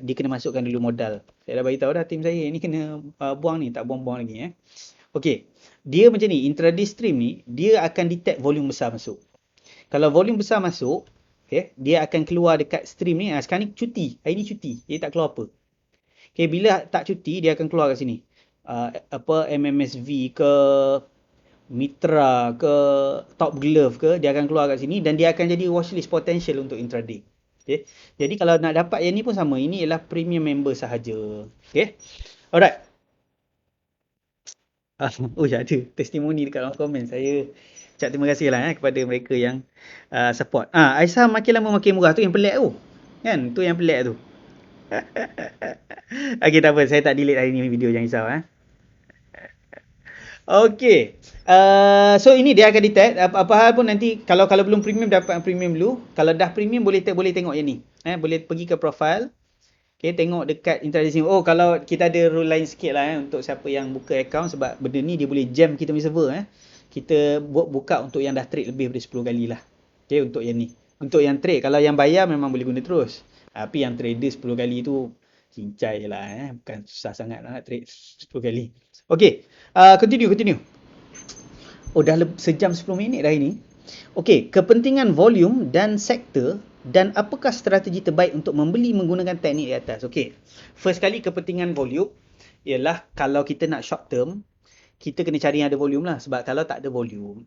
Dia kena masukkan dulu modal. Saya dah bagi tahu dah tim saya ni kena buang ni, tak buang-buang lagi Okey. Dia macam ni, intraday stream ni, dia akan detect volume besar masuk. Kalau volume besar masuk, okay, dia akan keluar dekat stream ni. Sekarang ni cuti. Hari ni cuti. Dia tak keluar apa. Okay, bila tak cuti, dia akan keluar kat sini. MMSV ke, Mitra ke, Top Glove ke, dia akan keluar kat sini dan dia akan jadi watchlist potential untuk intraday. Okay. Jadi kalau nak dapat yang ni pun sama. Ini ialah premium member sahaja. Okay. Alright. Ada testimoni dekat dalam komen. Saya ucap terima kasih lah kepada mereka yang support. Aisyah makin lama makin murah tu yang pelik tu. Kan? Tu yang pelik tu. Okay, tak apa. Saya tak delete hari ni video, jangan risau. Okay. So ini dia akan detect. Apa hal pun nanti, kalau belum premium, dapat premium dulu. Kalau dah premium, boleh tengok yang ni. Boleh pergi ke profile. Okay, tengok dekat intraday sini. Oh, kalau kita ada rule lain sikit lah untuk siapa yang buka account. Sebab benda ni dia boleh jam kita punya server. Kita buka untuk yang dah trade lebih daripada 10 kali lah. Okay, untuk yang ni. Untuk yang trade, kalau yang bayar memang boleh guna terus. Tapi yang trader 10 kali tu cincai je lah. Bukan susah sangat nak trade 10 kali. Okay, continue. Oh, dah sejam 10 minit dah ini. Okay, kepentingan volume dan sektor dan apakah strategi terbaik untuk membeli menggunakan teknik di atas. Okay, first kali kepentingan volume ialah kalau kita nak short term, kita kena cari yang ada volume lah. Sebab kalau tak ada volume,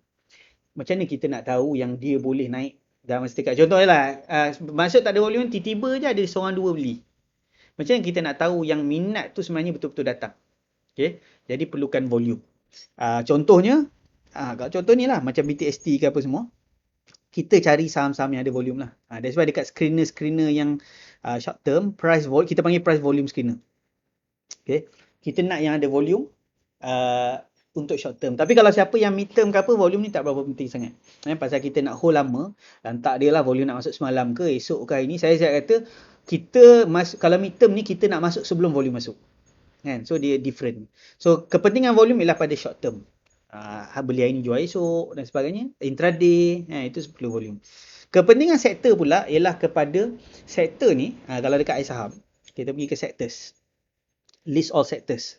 macam mana kita nak tahu yang dia boleh naik dalam masa dekat. Contohnya lah, maksud tak ada volume, tiba-tiba je ada seorang dua beli. Macam mana kita nak tahu yang minat tu sebenarnya betul-betul datang. Okay, jadi perlukan volume. Contohnya, contoh ni lah, macam BTST ke apa semua. kita cari saham-saham yang ada volume lah. That's why dekat screener-screener yang short term, kita panggil price volume screener. Okay. Kita nak yang ada volume untuk short term. Tapi kalau siapa yang mid term ke apa, volume ni tak berapa penting sangat. Pasal kita nak hold lama, dan tak adalah volume nak masuk semalam ke, esok ke hari ni. Saya kata, kalau mid term ni, kita nak masuk sebelum volume masuk. So, dia different. So, kepentingan volume ialah pada short term. Beli hari ni, jual esok dan sebagainya. Intraday, itu perlu volume. Kepentingan sektor pula ialah kepada sektor ni, kalau dekat saham, kita pergi ke sectors. List all sectors.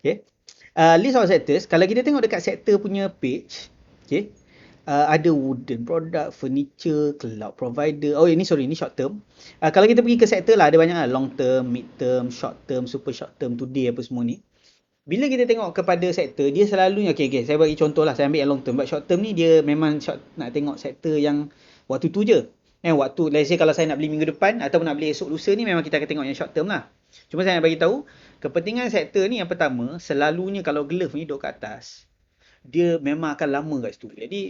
Okay. List all sectors, kalau kita tengok dekat sektor punya page, okay, ada wooden product, furniture, cloud provider. Ini short term. Kalau kita pergi ke sektor lah, ada banyak lah. Long term, mid term, short term, super short term, today apa semua ni. Bila kita tengok kepada sektor, dia selalunya, okay, saya bagi contoh lah, saya ambil yang long term. But short term ni, dia memang nak tengok sektor yang waktu tu je. Let's say kalau saya nak beli minggu depan, ataupun nak beli esok lusa ni, memang kita akan tengok yang short term lah. Cuma saya nak bagi tahu, kepentingan sektor ni yang pertama, selalunya kalau glove ni duduk kat atas, dia memang akan lama kat situ. Jadi,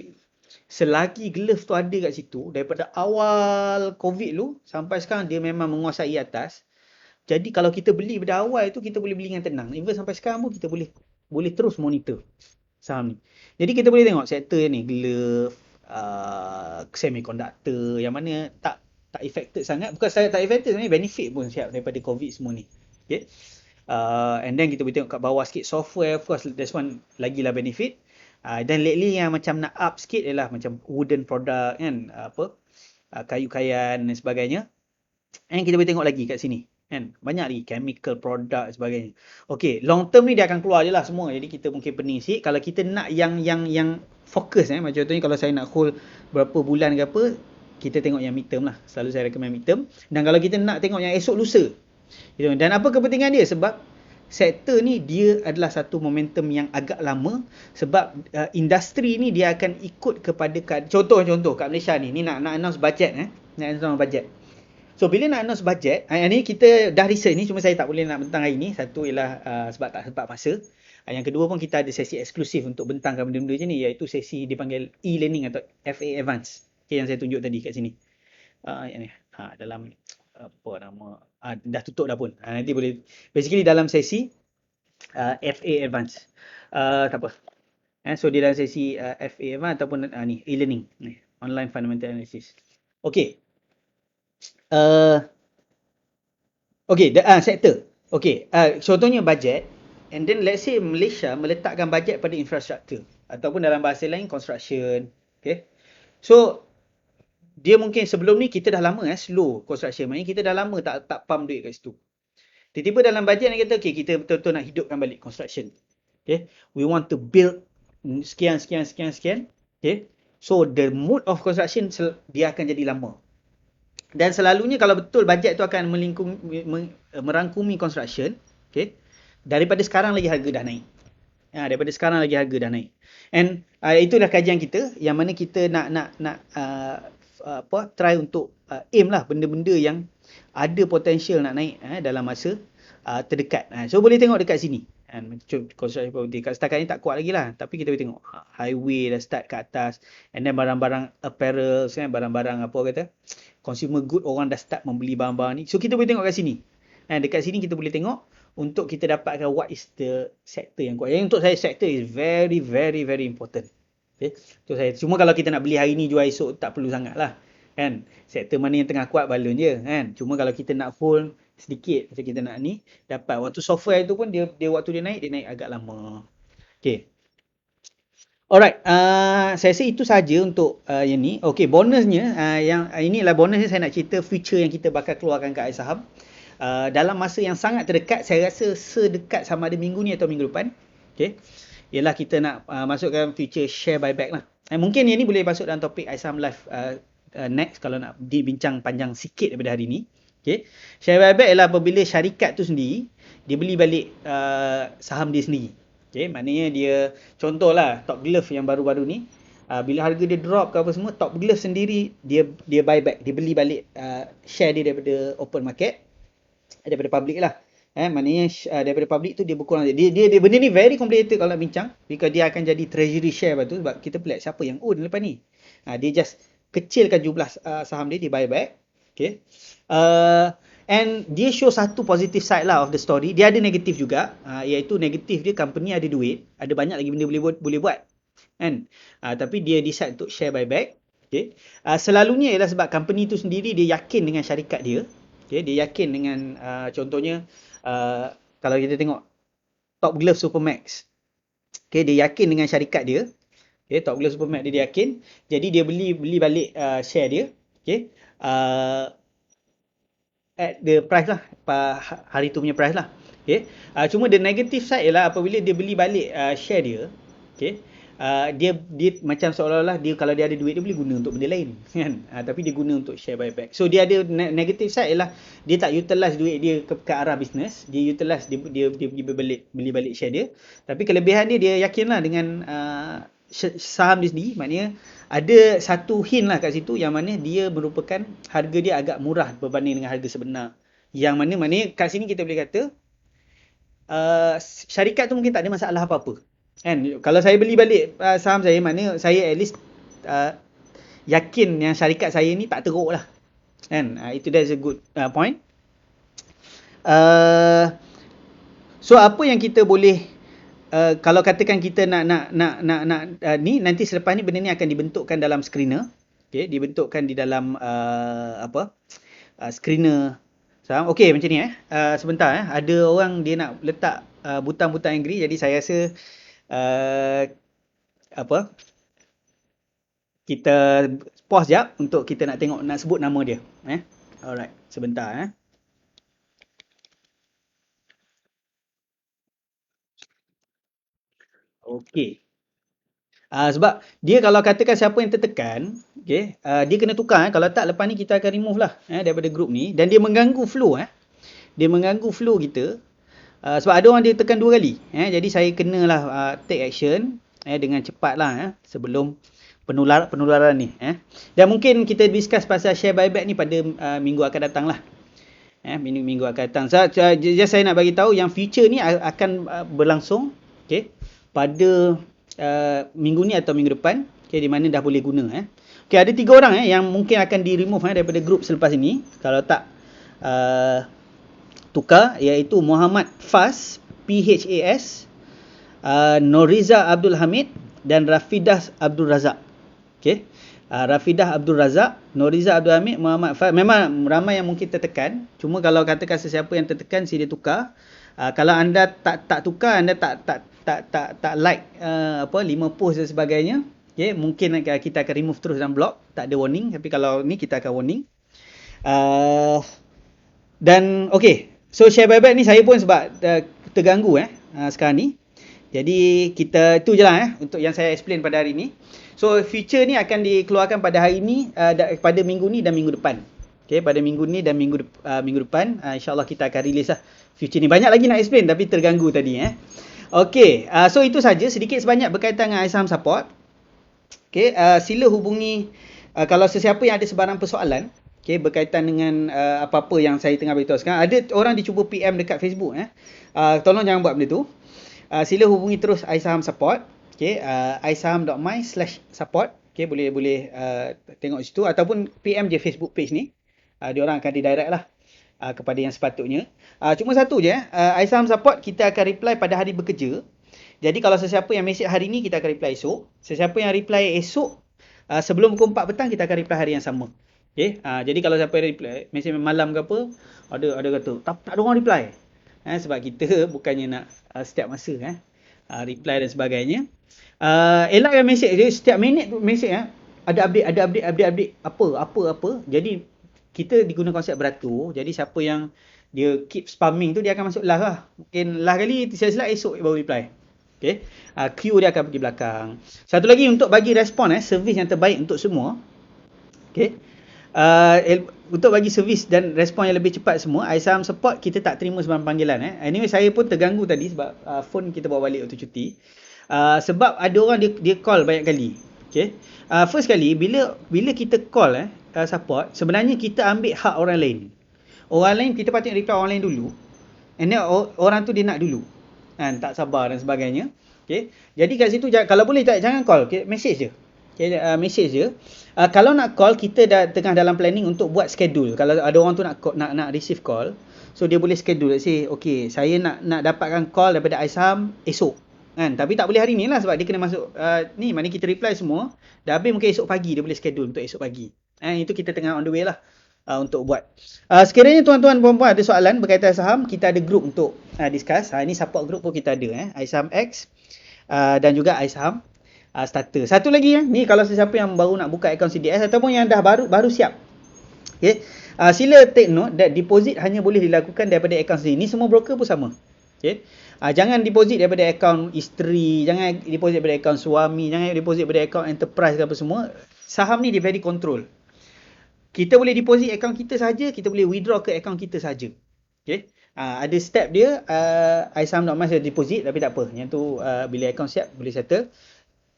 selagi glove tu ada kat situ, daripada awal COVID tu, sampai sekarang dia memang menguasai atas. Jadi, kalau kita beli pada awal tu, kita boleh beli dengan tenang. Even sampai sekarang pun, kita boleh terus monitor saham ni. Jadi, kita boleh tengok sektor ni, glove, semiconductor, yang mana tak affected sangat. Bukan saya tak affected, sebenarnya benefit pun siap daripada COVID semua ni. Okay. And then kita boleh tengok kat bawah sikit software, of course there's one lagi lah benefit. Dan lately yang macam nak up sikit ialah macam wooden product kan, kayu-kayan dan sebagainya. And kita boleh tengok lagi kat sini kan, banyak lagi chemical product dan sebagainya. Okay, long term ni dia akan keluar je lah semua, jadi kita mungkin pening sikit. Kalau kita nak yang fokus macam contohnya kalau saya nak hold berapa bulan ke apa, kita tengok yang mid term lah. Selalu saya recommend mid term. Dan kalau kita nak tengok yang esok lusa, dan apa kepentingan dia? Sebab sektor ni dia adalah satu momentum yang agak lama. Sebab industri ni dia akan ikut kepada contoh kat Malaysia ni nak announce budget nak announce budget. So bila nak announce budget, ni kita dah research ni, cuma saya tak boleh nak bentang hari ni. Satu ialah sebab tak sempat masa. Yang kedua pun kita ada sesi eksklusif untuk bentangkan benda-benda macam ni, iaitu sesi dipanggil e-learning atau FA Advance. Yang saya tunjuk tadi kat sini. Dalam apa nama, dah tutup dah pun. Nanti boleh, basically dalam sesi FA Advance. Tak apa. So dia dalam sesi FA Advance ataupun ni e-learning, online fundamental analysis. Okay. Sektor. Okay. Contohnya budget. And then let's say Malaysia meletakkan budget pada infrastruktur. Ataupun dalam bahasa lain, construction. Okay. So, dia mungkin sebelum ni kita dah lama slow construction. Maksudnya kita dah lama tak pump duit kat situ. Tiba-tiba dalam bajet ni kata, okay, kita betul-betul nak hidupkan balik construction. Okay. We want to build sekian. Okay. So, the mood of construction, dia akan jadi lama. Dan selalunya kalau betul bajet tu akan merangkumi construction, okay, daripada sekarang lagi harga dah naik. And itulah kajian kita, yang mana kita nak try untuk aim lah benda-benda yang ada potensial nak naik dalam masa terdekat. So boleh tengok dekat sini. Construction property kat setakat ni tak kuat lagi lah, tapi kita boleh tengok highway dah start kat atas, and then barang-barang apparel, barang-barang consumer good, orang dah start membeli barang-barang ni. So kita boleh tengok kat sini. Dekat sini kita boleh tengok untuk kita dapatkan what is the sector yang kuat. Yang untuk saya sector is very very very important. Okay. So cuma kalau kita nak beli hari ni jual esok, tak perlu sangat lah kan. Sektor mana yang tengah kuat balun je kan. Cuma kalau kita nak hold sedikit, macam kita nak ni, dapat waktu software tu pun dia waktu dia naik agak lama. Okay. Alright, saya rasa itu saja untuk yang ni. Okay, bonusnya, yang ini adalah bonusnya, saya nak cerita feature yang kita bakal keluarkan kat iSaham. Dalam masa yang sangat terdekat, saya rasa sedekat sama ada minggu ni atau minggu depan. Okay. Ialah kita nak masukkan feature share buyback lah. Mungkin yang ni boleh masuk dalam topik iSaham Live next, kalau nak dibincang panjang sikit daripada hari ni. Okay. Share buyback ialah apabila syarikat tu sendiri, dia beli balik saham dia sendiri. Okay, maknanya dia, contohlah Top Glove yang baru-baru ni, bila harga dia drop ke apa semua, Top Glove sendiri dia buyback, dia beli balik share dia daripada open market, daripada public lah. Maknanya daripada public tu dia berkurang. Dia benda ni very complicated kalau nak bincang, because dia akan jadi treasury share lepas tu, sebab kita pelik siapa yang own lepas ni. Dia just kecilkan jumlah saham dia buy back. Okay. Uh, and dia show satu positive side lah of the story. Dia ada negatif juga, iaitu negatif dia company ada duit, ada banyak lagi benda boleh buat. Kan? Tapi dia decide untuk share buyback. Okay. Selalunya ialah sebab company tu sendiri dia yakin dengan syarikat dia. Okay. Dia yakin dengan contohnya kalau kita tengok Top Glove Supermax. Okay, dia yakin dengan syarikat dia. Okay, Top Glove Supermax dia yakin. Jadi dia beli balik share dia. Okay. At the price lah. Hari tu punya price lah. Okay. Cuma the negative side ialah apabila dia beli balik share dia. Okay. Dia macam seolah-olah dia kalau dia ada duit dia boleh guna untuk benda lain kan, tapi dia guna untuk share buyback. So dia ada negative side ialah dia tak utilize duit dia ke arah bisnes, dia utilize dia beli balik share dia. Tapi kelebihan dia yakinlah dengan saham dia sendiri, maknanya ada satu hint lah kat situ yang mana dia merupakan harga dia agak murah berbanding dengan harga sebenar, yang mana maknanya kat sini kita boleh kata syarikat tu mungkin tak ada masalah apa-apa. Kan, kalau saya beli balik saham saya, mana saya at least yakin yang syarikat saya ni tak teruk lah. Kan, itu that's a good point. So apa yang kita boleh kalau katakan kita nak ni nanti selepas ni benda ni akan dibentukkan dalam screener. Okay, dibentukkan di dalam screener saham. Okey, macam ni sebentar ada orang dia nak letak butang-butang angry, jadi saya rasa kita pause jap untuk kita nak tengok, nak sebut nama dia. Alright, sebentar. Okey. Sebab dia kalau katakan siapa yang tertekan, okay, dia kena tukar. Kalau tak, lepas ni kita akan remove lah daripada group ni. Dan dia mengganggu flow. Dia mengganggu flow kita. Sebab ada orang dia tekan 2 kali. Jadi saya kenalah take action dengan cepat lah sebelum penularan ni. Dan mungkin kita discuss pasal share buyback ni pada minggu akan datang lah. Minggu akan datang. Just saya nak bagi tahu yang future ni akan berlangsung pada minggu ni atau minggu depan, di mana dah boleh guna. Ada 3 orang yang mungkin akan di remove daripada group selepas ini kalau tak tukar, iaitu Muhammad Fas, PHAS, Noriza Abdul Hamid dan Rafidah Abdul Razak. Rafidah Abdul Razak, Noriza Abdul Hamid, Muhammad Fas. Memang ramai yang mungkin tertekan. Cuma kalau katakan sesiapa yang tertekan, sila tukar. Kalau anda tak tukar, anda tak like 5 post dan sebagainya, mungkin kita akan remove terus dan block, tak ada warning. Tapi kalau ni kita akan warning. Dan so share buyback ni saya pun sebab terganggu sekarang ni. Jadi kita tu je lah untuk yang saya explain pada hari ni. So feature ni akan dikeluarkan pada hari ni, pada minggu ni dan minggu depan. Pada minggu ni dan minggu depan, insyaAllah kita akan release lah feature ni. Banyak lagi nak explain tapi terganggu tadi. So itu saja sedikit sebanyak berkaitan dengan iSaham Support. Sila hubungi kalau sesiapa yang ada sebarang persoalan berkaitan dengan apa-apa yang saya tengah beritahu sekarang. Ada orang dicuba PM dekat Facebook. Tolong jangan buat benda tu. Sila hubungi terus iSaham Support. isaham.my/support. Boleh tengok situ ataupun PM je Facebook page ni. Dia orang akan redirect lah kepada yang sepatutnya. Cuma satu je, iSaham Support kita akan reply pada hari bekerja. Jadi kalau sesiapa yang message hari ni, kita akan reply esok. Sesiapa yang reply esok sebelum pukul 4 petang, kita akan reply hari yang sama. Jadi kalau siapa reply message malam ke apa, ada kata tak ada orang reply. Sebab kita bukannya nak setiap masa reply dan sebagainya. Elakkan message dia setiap minit tu message ada update apa. Jadi kita diguna konsep beratur. Jadi siapa yang dia keep spamming tu, dia akan masuk last lah. Mungkin last kali silap esok baru reply. Queue dia akan pergi belakang. Satu lagi untuk bagi respon servis yang terbaik untuk semua. Untuk bagi servis dan respon yang lebih cepat semua, iSaham Support kita tak terima sebarang panggilan. Anyway, saya pun terganggu tadi sebab phone kita bawa balik waktu cuti. Sebab ada orang dia call banyak kali. First kali bila kita call support, sebenarnya kita ambil hak orang lain. Orang lain kita patut reply orang lain dulu. And then orang tu dia nak dulu. Tak sabar dan sebagainya. Jadi kat situ kalau boleh jangan call, message je. Okay, message je. Kalau nak call, kita dah tengah dalam planning untuk buat schedule. Kalau ada orang tu nak receive call, so dia boleh schedule. Let's say, okay, saya nak dapatkan call daripada Aisham esok. Kan? Tapi tak boleh hari ni lah sebab dia kena masuk ni, mana kita reply semua. Dah habis mungkin esok pagi dia boleh schedule untuk esok pagi. Itu kita tengah on the way lah untuk buat. Sekiranya tuan-tuan puan-puan ada soalan berkaitan saham, kita ada group untuk discuss. Ini support group pun kita ada. Aisham X dan juga Aisham starter. Satu lagi ni kalau sesiapa yang baru nak buka akaun CDS ataupun yang dah baru siap. Okay. Sila take note that deposit hanya boleh dilakukan daripada akaun sendiri. Ni semua broker pun sama. Okay. Jangan deposit daripada akaun isteri, jangan deposit daripada akaun suami, jangan deposit daripada akaun enterprise ke apa semua. Saham ni dia very control. Kita boleh deposit akaun kita saja, kita boleh withdraw ke akaun kita saja. Okay. Ada step dia, Aisham.mas ada deposit tapi tak apa. Yang tu bila akaun siap boleh settle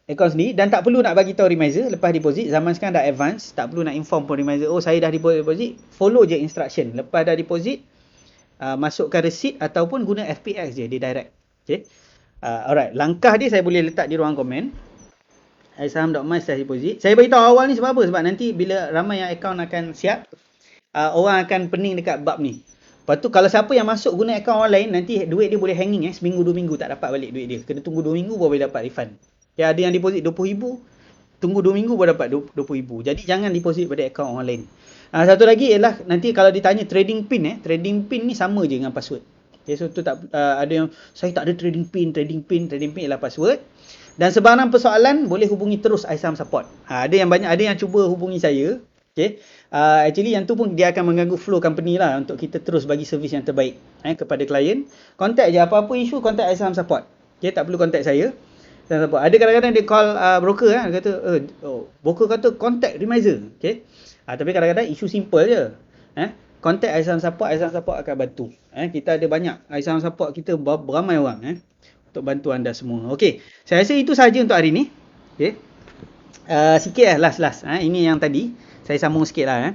akaun sendiri dan tak perlu nak bagi tahu reminder lepas deposit. Zaman sekarang dah advance, tak perlu nak inform pun reminder, oh saya dah deposit. Follow je instruction. Lepas dah deposit, masukkan receipt ataupun guna FPX je, dia direct. Okay. Alright, langkah dia saya boleh letak di ruang komen. Aisham.mas dah deposit. Saya beritahu awal ni sebab apa? Sebab nanti bila ramai yang akaun akan siap, orang akan pening dekat bab ni. Lepas tu kalau siapa yang masuk guna akaun orang lain, nanti duit dia boleh hanging seminggu 2 minggu tak dapat balik duit dia. Kena tunggu 2 minggu baru boleh dapat refund. Ya, ada yang deposit RM20,000, tunggu 2 minggu baru dapat RM20,000. Jadi jangan deposit pada akaun orang lain. Satu lagi ialah nanti kalau ditanya trading pin, trading pin ni sama je dengan password. Okay, so tu tak ada yang saya tak ada trading pin ialah password. Dan sebarang persoalan boleh hubungi terus Aisham support. Ada yang cuba hubungi saya. Okay. Actually yang tu pun dia akan mengganggu flow company lah untuk kita terus bagi servis yang terbaik kepada klien. Contact je apa-apa isu, contact Aisham support. Okay, tak perlu contact saya. Ada kadang-kadang dia call broker dia kata broker kata contact reminder. Okay. Tapi kadang-kadang isu simple je. Contact Aisham support akan bantu. Kita ada banyak Aisham support, kita beramai orang untuk bantu anda semua. Okey, saya rasa itu saja untuk hari ni. Okey. Sikit last. Ini yang tadi saya sambung sikit lah.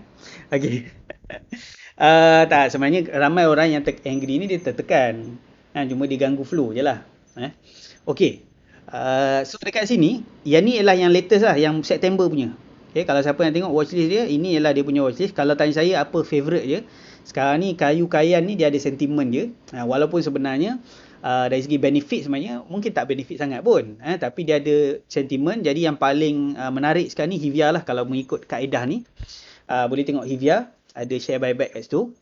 Okey. Tak, sebenarnya ramai orang yang angry ni dia tertekan. Cuma dia ganggu flow je lah. Okey. So dekat sini, yang ni ialah yang latest lah, yang September punya. Okay, kalau siapa yang tengok watchlist dia, ini ialah dia punya watchlist. Kalau tanya saya apa favourite je, sekarang ni kayu-kayan ni dia ada sentimen je. Walaupun sebenarnya dari segi benefit sebenarnya mungkin tak benefit sangat pun. Tapi dia ada sentimen. Jadi yang paling menarik sekarang ni Hivia lah kalau mengikut kaedah ni. Boleh tengok Hivia, ada share buyback kat situ.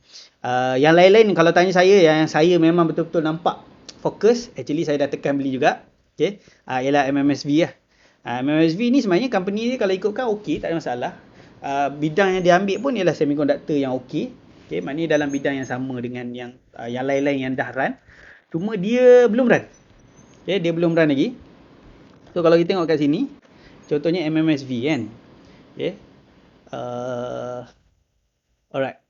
Yang lain-lain kalau tanya saya, yang saya memang betul-betul nampak fokus, actually saya dah tekan beli juga. Okay. Ialah MMSV lah. MMSV ni sebenarnya company dia kalau ikutkan okey, tak ada masalah. Bidang yang dia ambil pun ialah semiconductor yang okey. Okay, maknanya dalam bidang yang sama dengan yang lain-lain yang dah run. Cuma dia belum run. Okay, dia belum run lagi. So kalau kita tengok kat sini, contohnya MMSV kan. Okay. Alright.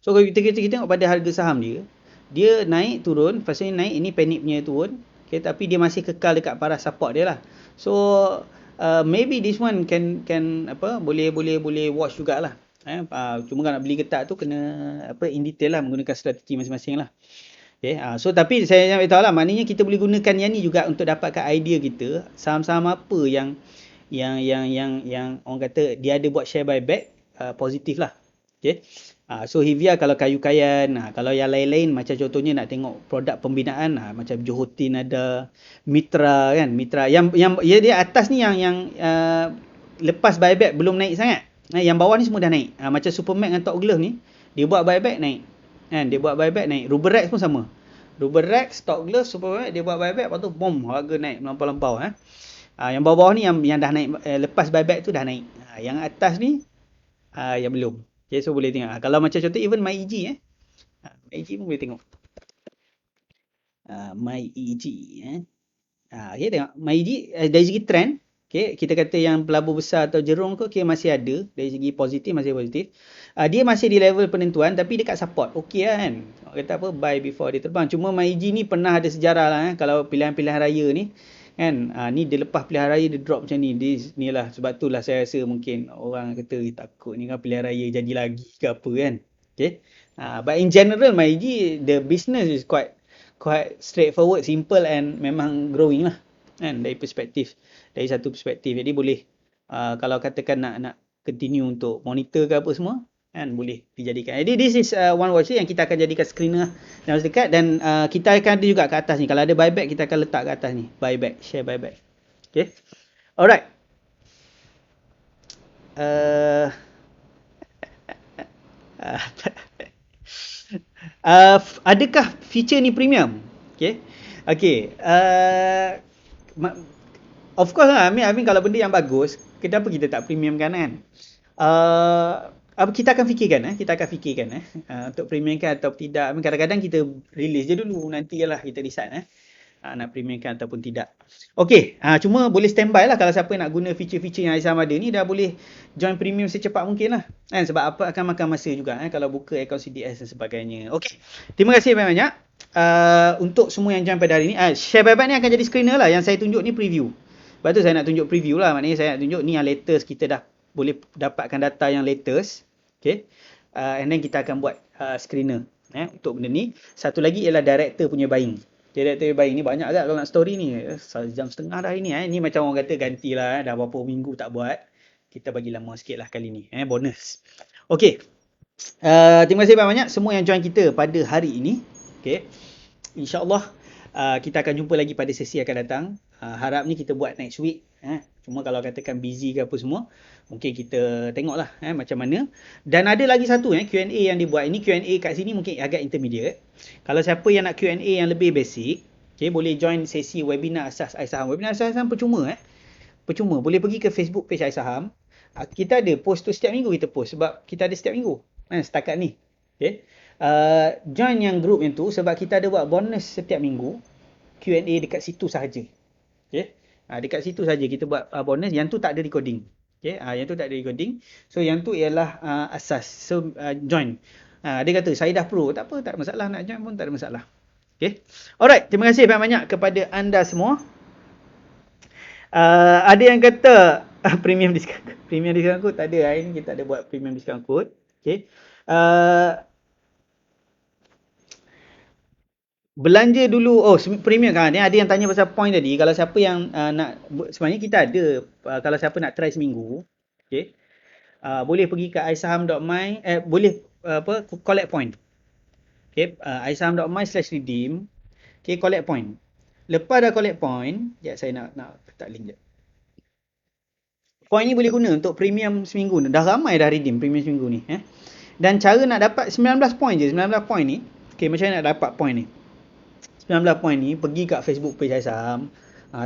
So kalau kita tengok pada harga saham dia naik turun, lepas ni naik, ini panic punya turun. Okay, tapi dia masih kekal dekat paras support dia lah. So maybe this one can boleh watch jugalah. Cuma kalau nak beli ketat tu kena in detail lah, menggunakan strategi masing-masing lah. Okay, so tapi saya nak beritahu lah, maknanya kita boleh gunakan yang ni juga untuk dapatkan idea kita saham-saham apa yang orang kata dia ada buat share buyback positif lah. Okay. So Hivia kalau kayu-kayan, kalau yang lain-lain macam contohnya nak tengok produk pembinaan, macam Johortin ada, Mitra kan, Mitra yang dia atas ni yang lepas buyback belum naik sangat. Yang bawah ni semua dah naik. Macam Supermax dengan Top Glove ni, dia buat buyback naik. Kan, dia buat buyback naik. Ruberex pun sama. Ruberex, Top Glove, Supermax dia buat buyback, lepas tu bom harga naik melampau-lampau. Yang bawah ni yang dah naik, lepas buyback tu dah naik. Yang atas ni yang belum. Okay, so boleh tengok. Kalau macam contoh even MyEG MyEG pun boleh tengok. MyEG okay, tengok MyEG dari segi trend, okay, kita kata yang pelabur besar atau Jerung tu, okay, masih ada dari segi positif, masih positif. Dia masih di level penentuan tapi dekat support. Okey lah kan. Kata apa, buy before dia terbang. Cuma MyEG ni pernah ada sejarah lah kalau pilihan-pilihan raya ni kan, ni dia lepas pilihan raya dia drop macam ni. Ni lah sebab tu lah saya rasa mungkin orang kata takut ni kan pilihan raya jadi lagi ke apa kan. Okay. But in general MyEG the business is quite straightforward, simple and memang growing lah. kan, dari satu perspektif. Jadi boleh kalau katakan nak continue untuk monitor ke apa semua, kan, boleh dijadikan. Jadi this is one watch yang kita akan jadikan screener dalam sedekat, dan kita akan ada juga kat atas ni. Kalau ada buyback, kita akan letak kat atas ni, buyback, share buyback. Okay, alright. Adakah feature ni premium? Okay. Of course lah. I mean kalau benda yang bagus, kenapa kita tak premium kan? Kita akan fikirkan untuk premiumkan atau tidak. I mean, kadang-kadang kita release je dulu, nantilah kita decide nak premiumkan ataupun tidak. Okey, cuma boleh standby lah kalau siapa nak guna feature-feature yang Aizam ada ni, dah boleh join premium secepat mungkin lah. Kan, sebab apa akan makan masa juga kalau buka akaun CDS dan sebagainya. Okey, terima kasih banyak-banyak untuk semua yang join pada hari ni. Share buyback ni akan jadi screener lah. Yang saya tunjuk ni preview. Sebab tu saya nak tunjuk preview lah. Maknanya saya nak tunjuk ni yang latest, kita dah boleh dapatkan data yang latest. Okay, and then kita akan buat screener untuk benda ni. Satu lagi ialah director punya buying. Director buying ni banyak agak kalau nak story ni. 1.5 jam dah hari ni. Ni macam orang kata gantilah. Dah berapa minggu tak buat. Kita bagi lama sikit lah kali ni. Bonus. Okay. Terima kasih banyak semua yang join kita pada hari ini. Okay. InsyaAllah kita akan jumpa lagi pada sesi akan datang. Harapnya kita buat next week. Cuma kalau katakan busy ke apa semua, mungkin kita tengoklah macam mana. Dan ada lagi satu Q&A yang dibuat. Ini Q&A kat sini mungkin agak intermediate. Kalau siapa yang nak Q&A yang lebih basic, okay, boleh join sesi webinar Asas Aisaham. Webinar Asas Aisaham percuma. Percuma. Boleh pergi ke Facebook page Aisaham. Kita ada post tu setiap minggu kita post. Sebab kita ada setiap minggu. Setakat ni. Okay. Join yang group yang tu sebab kita ada buat bonus setiap minggu. Q&A dekat situ sahaja. Okay. Dekat situ saja kita buat bonus. Yang tu tak ada recording. Okay. Yang tu tak ada recording. So yang tu ialah asas. So join. Dia kata saya dah pro. Tak apa, tak ada masalah. Nak join pun tak ada masalah. Okay. Alright. Terima kasih banyak kepada anda semua. Ada yang kata premium discount code. Premium discount code tak ada. Hari ni kita ada buat premium discount code. Okay. Belanja dulu. Premium kan. Ada yang tanya pasal point tadi. Kalau siapa yang nak, sebenarnya kita ada. Kalau siapa nak try seminggu, okay, boleh pergi ke aisaham.my. Boleh collect point. Okay, aisaham.my/redeem. Okay, collect point. Lepas dah collect point, saya nak letak link je. Point ni boleh guna untuk premium seminggu. Dah ramai dah redeem premium seminggu ni. Dan cara nak dapat 19 point je. 19 point ni. Okay, macam mana nak dapat point ni? 19 point ni, pergi kat Facebook page Aisaham,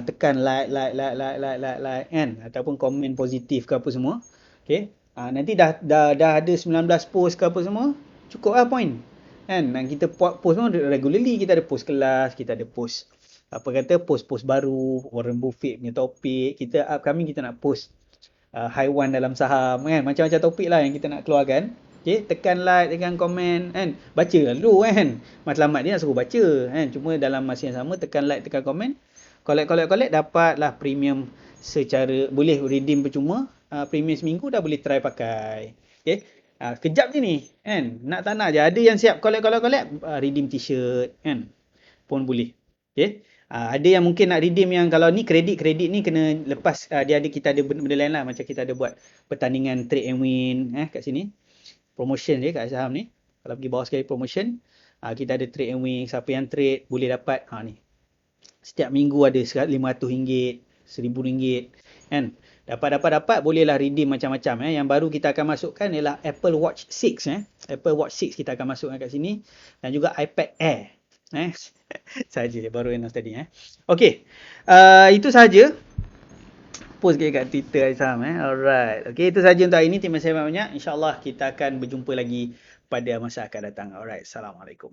tekan like kan, ataupun komen positif ke apa semua. Okay, nanti dah ada 19 post ke apa semua, cukup lah point kan. Dan kita post semua regularly. Kita ada post kelas, kita ada post post baru, Warren Buffett punya topik. Kita upcoming kita nak post haiwan dalam saham kan, macam-macam topik lah yang kita nak keluarkan. Okay, tekan like, tekan komen kan. Baca lah dulu kan. Matlamat dia nak suruh baca kan. Cuma dalam masa yang sama tekan like, tekan komen. Collect dapatlah premium secara, boleh redeem percuma. Premium seminggu dah boleh try pakai. Okay. Kejap je ni kan. Nak tak nak je. Ada yang siap collect. Redeem t-shirt kan. Pun boleh. Okay. Ada yang mungkin nak redeem yang kalau ni kredit ni kena lepas kita ada benda lain lah. Macam kita ada buat pertandingan trade and win kat sini. Promotion je kat saham ni. Kalau pergi bawah sekali promotion, kita ada trade and win. Siapa yang trade boleh dapat ni. Setiap minggu ada RM500, RM1,000 kan. Dapat bolehlah redeem macam-macam. Yang baru kita akan masukkan ialah Apple Watch 6 Apple Watch 6 kita akan masukkan kat sini, dan juga iPad Air. Saja baru announce tadi. Okey. Itu saja. Post kat Twitter Aisaham. Alright. Okay, itu saja untuk hari ini. Terima kasih banyak. InsyaAllah kita akan berjumpa lagi pada masa akan datang. Alright. Assalamualaikum.